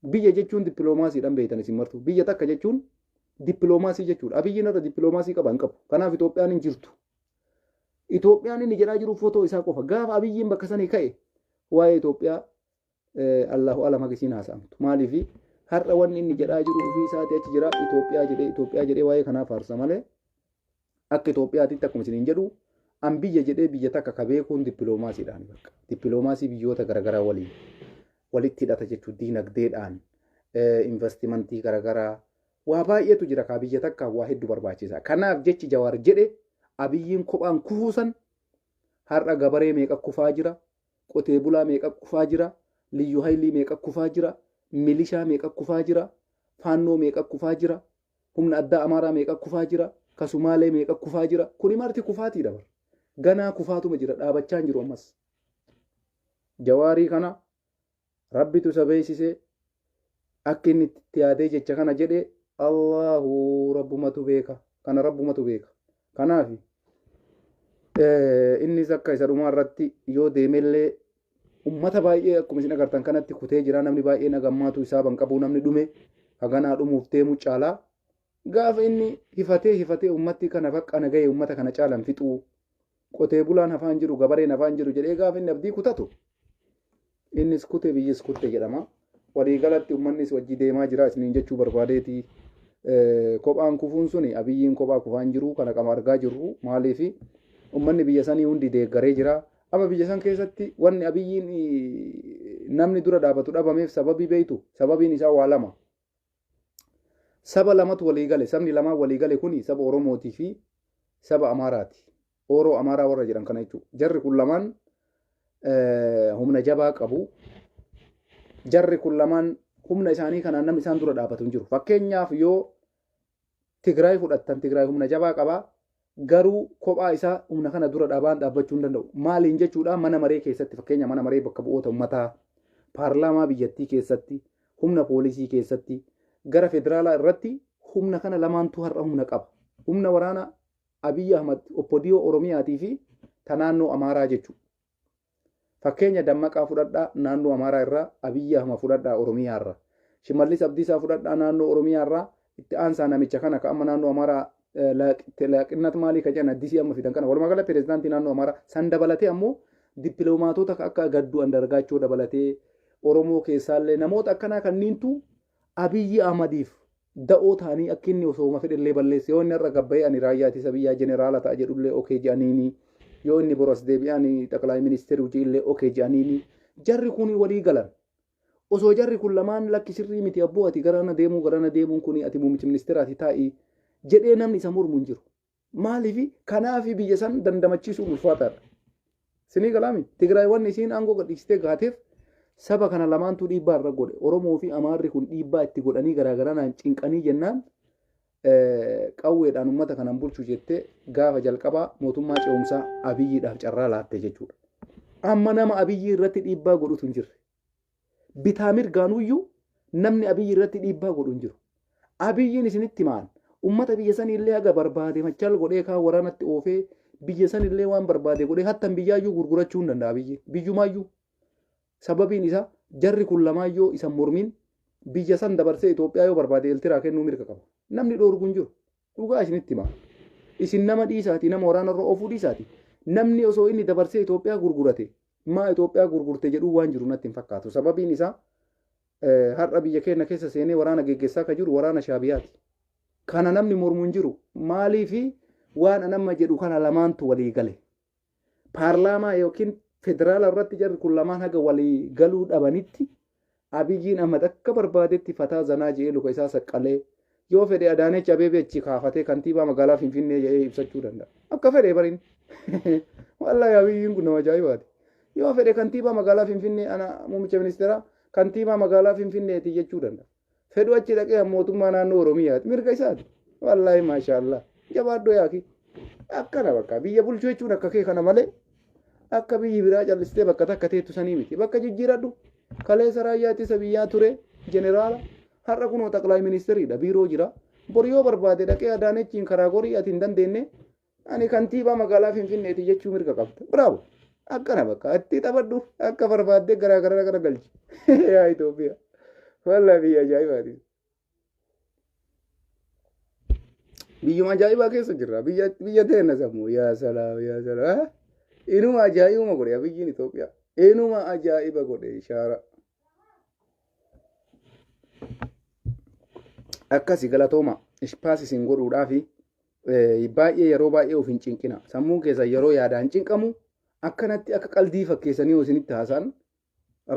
Biyya jechuun dippiloomaasiidhaan beektan isin martu. Biyya takka jechuun dippiloomaasii jechuudha. Abiyyiin irra dippiloomaasii qaban qabu. Kanaaf Itoophiyaan hin jirtu. Itoophiyaan inni jedhaa jiru footoo isaa qofa. Gaafa Abiyyiin bakka sanii ka'e waa'ee Itoophiyaa Allahu alam haqisiin haasa'amtu. Maaliif har'a wanni inni jedhaa jiru ofii isaati achi jira Itoophiyaa jedhee waa'ee kanaa faarsa malee akka Itoophiyaatitti akkuma isiniin jedhu an biyya jedhee biyya takka ka beekuun dippiloomaasiidhaan bakka. Dippiloomaasii biyyoota garaagaraa waliin walitti hidhata jechuun diinagdeedhaan investimentii garaagaraa waa baay'eetu jira ka biyya takka waa hedduu barbaachisa. Kanaaf jechi Jawaar jedhe Abiyyiin kophaan kufuusan har'a gabaree meeqa kufaa jira, qotee bulaa meeqa kufaa jira, liyyuu haylii meeqa kufaa jira, milishaa meeqa kufaa jira, faannoo meeqa kufaa jira, humna addaa Amaaraa meeqa kufaa jira, Kasumaalee meeqa kufaa jira. Kuni marti kufaatiidha bar. Ganaa kufaatuma jira dhaabachaa hin jiru ammas. Jawaarii kana Rabbitu isa beeksisee akka inni itti yaadee jecha kana jedhe Allahu rabbumatu beeka. Kana rabbumatu beeka. Kanaaf innis akka isa dhumaa irratti yoo deemellee ummata baay'ee akkuma isin agartan kanatti kutee jira. Namni baay'een agammaatu isaa ban qabu namni dhume haganaa dhumuuf deemu caalaa gaafa inni hifatee ummatti kana baqqana ga'e ummata kana caalan fixuu qotee bulaan hafaan jiru gabareen hafaan jiru jedhee gaafa inni abdii kutatu innis kute biyyis kutte jedhama. Waliigalatti ummannis wajji deemaa jira isiniin jechuu barbaadeeti. Kophaan kufuun suni Abiyyiin kophaa kufaan jiru kana qama argaa jirru maaliif ummanni biyya sanii hundi deeggaree jira. Amma biyya san keessatti wanni Abiyyiin namni dura dhaabatu dhabameef sababii beeytu sababiin isaa waa lama. Saba lamatu waliigale sabni lamaan waliigale kuni saba Oromootii fi saba Amaaraati. Oroo Amaaraa warra jedhan kana jechuudha. Jarri kun lamaan humna jabaa qabu. Jarri kun lamaan humna isaanii kanaan namni isaan dura dhaabatu hin jiru. Fakkeenyaaf yoo Tigraay fudhattan Tigraay humna jabaa qaba. Garuu kophaa isaa humna kana dura dhaabaan dhaabbachuu hin danda'u. Maaliin jechuudha mana maree keessatti fakkeenya mana maree bakka bu'oota uummataa paarlaamaa biyyattii keessatti humna poolisii keessatti gara federaalaa irratti humna kana lamaantu har'a humna qaba. Humna waraana Abiyyi Ahmad Oppodiyoo Oromiyaatii fi ta naannoo Amaaraa jechuudha. Fakkeenya dammaqaa fudhadhaa naannoo Amaaraa irraa Abiyyi Ahmad fudhadhaa Oromiyaa irraa. Shimallis Abdiisaa fudhadhaa naannoo Oromiyaa irraa itti aansaa namicha kana ka amma naannoo Amaaraa laaqinnat maalii ka jedhan addisii amma fidan kana walumaa gala pireezidaantii naannoo Amaaraa san dabalatee ammoo dippiloomaatota akka Gadduu Andargaachoo dabalatee Oromoo keessaallee namoota akkanaa kanniintu Abiyyi Ahmadiif da'oo ta'anii akka inni osoo fedhellee balleesse yoo inni irra gabbayee ani raayyaa ittisa biyyaa jeneraala ta'a jedhullee okee jedhaniini yoo inni boros deebi'anii xaqalaay ministeerii hojiillee okee jedhaniini jarri kun walii galan. Osoo jarri kun lamaan lakki sirrii miti abboo ati garana deemuun kun ati muummichi ministeeraati taa'ii jedhee namni isa mormu hin jiru. Maaliif kanaaf biyya san dandamachiisuun ulfaataadha. Sinii galaami Tigraay wanni isiin aangoo gadhiistee gaateef saba kana lamaantu dhiibbaa irra godhe. Oromoo fi Amaarri kun dhiibbaa itti godhanii garaagaraan cinqanii jennaan qawweedhaan uummata kanaan bulchuu jettee gaafa jalqabaa mootummaa ce'umsaa Abiyyiidhaaf carraa laatte jechuudha. Amma nama Abiyyi irratti dhiibbaa godhutu hin jirre. Bitaa mirgaanuyyuu namni Abiyyi irratti dhiibbaa godhu hin jiru. Abiyyiin isinitti maal? Uummata biyya sanillee haga barbaade machaal godhee kaan waraanatti oofee biyya sanillee waan barbaade godhee hattan biyyaayyuu gurgurachuu hin danda'a Abiyyi. Biyyumaayyuu. sababiin isaa jarri kun lamaayyoo isa mormiin biyya san dabarsee Itoophiyaa yoo barbaade Eertiraa kennuu mirga qaba. Namni dhoorgu hin jiru. Dhugaa isinitti hima. Isin nama dhiisaati, nama waraanarra oofuu dhiisaati. Namni osoo inni dabarsee Itoophiyaa gurgurate maa Itoophiyaa gurgurte jedhuu waan jiru natti hin fakkaatu. Sababiin isaa har'a biyya keenya keessa seenee waraana geggeessaa akka jiru waraana Shaabiyaati. Kana namni mormu hin jiru. Maaliifi waan nama jedhu kana lamaantu walii gale. Paarlaamaa yookiin federaala irratti jarri kun lamaan haga walii galuu dhabanitti Abiyyiin Ahmad akka barbaadetti fataa zanaa jedhee luka isaa saqqalee yoo fedhe Adaanech Abeebee achi kaafatee kantiibaa magaalaa Finfinnee jedhee ibsachuu danda'a. Akka fedhe bariin. Wallahi Abiyyiin kun nama ajaa'ibaati. Yoo fedhe kantiibaa magaalaa Finfinnee ana muummicha ministeeraa kantiibaa magaalaa Finfinneeti jechuu danda'a. Fedhu achi dhaqee mootummaa naannoo Oromiyaati. Mirga isaati. Wallahi maashaallah. Jabaadhoo yaaki. Akkana bakka biyya bulchuu jechuun akka kee kana malee akka biyyi biraa callistee bakka takka teettu sanii miti. Bakka jijjiiradhu. Kaleessa raayyaa ittisa biyyaa ture jeneraala har'a kunoo xaqlaay ministeriidha biiroo jira. Bor yoo barbaade dhaqee Adaanechiin karaa gorii ati hin dandeenye ani kantiibaa magaalaa Finfinneeti jechuu mirga qabda. Bravo. Akkana bakka itti taphadhu akka barbaadde garaa galchi. Yaa Itoophiyaa. Wallahi biyya ajaa'ibaati. Biyyuma ajaa'ibaa keessa jirra. Biyya teenya sammuu yaa salaam. Inuma ajaa'ibuma godhe biyyiin Itoophiyaa. Inuma ajaa'iba godhe ishaara. Akkasi galatooma ispaas isin godhuudhaafi baay'ee yeroo baay'ee of hin cinqina. Sammuun keessa yeroo yaadaan cinqamu akkanatti akka qaldii fakkeessanii isinitti haasa'an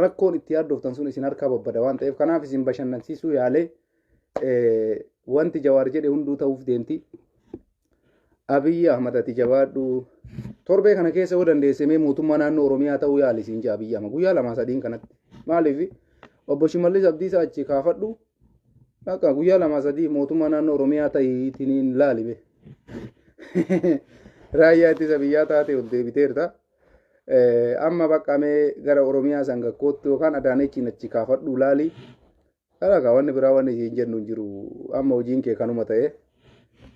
rakkoon itti yaaddoftan sun isin harkaa babbada waan ta'eef kanaaf isin bashannansiisuu yaalee wanti Jawaar jedhe hunduu ta'uuf deemti. Abiyyi Ahmad ati jabaadhu. Torbee kana keessa yoo dandeessemee mootummaa naannoo Oromiyaa ta'uu yaali isin jaa Abiyyi Ahmad guyyaa lama sadiin kanatti. Maaliif obbo Shimallis Abdiisaa achi kaafadhu. Akka guyyaa lama sadii mootummaa naannoo Oromiyaa ta'itiniin laalibe. Raayyaa ittisa biyyaa taate ol deebiteerta. Amma baqqamee gara Oromiyaa sangakkootti yookaan Adaanechiin achi kaafadhu laali. Kalaqa wanni biraa wanni isin jennu hin jiru. Amma hojiin kee kanuma ta'e.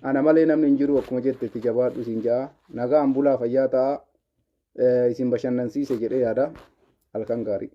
Ana malee namni hin jiru akkuma jettetti jabaadhu isin jaa. Nagaan bulaa fayyaa ta'a. Isin bashannansiise jedhee yaada. Halkan gaarii.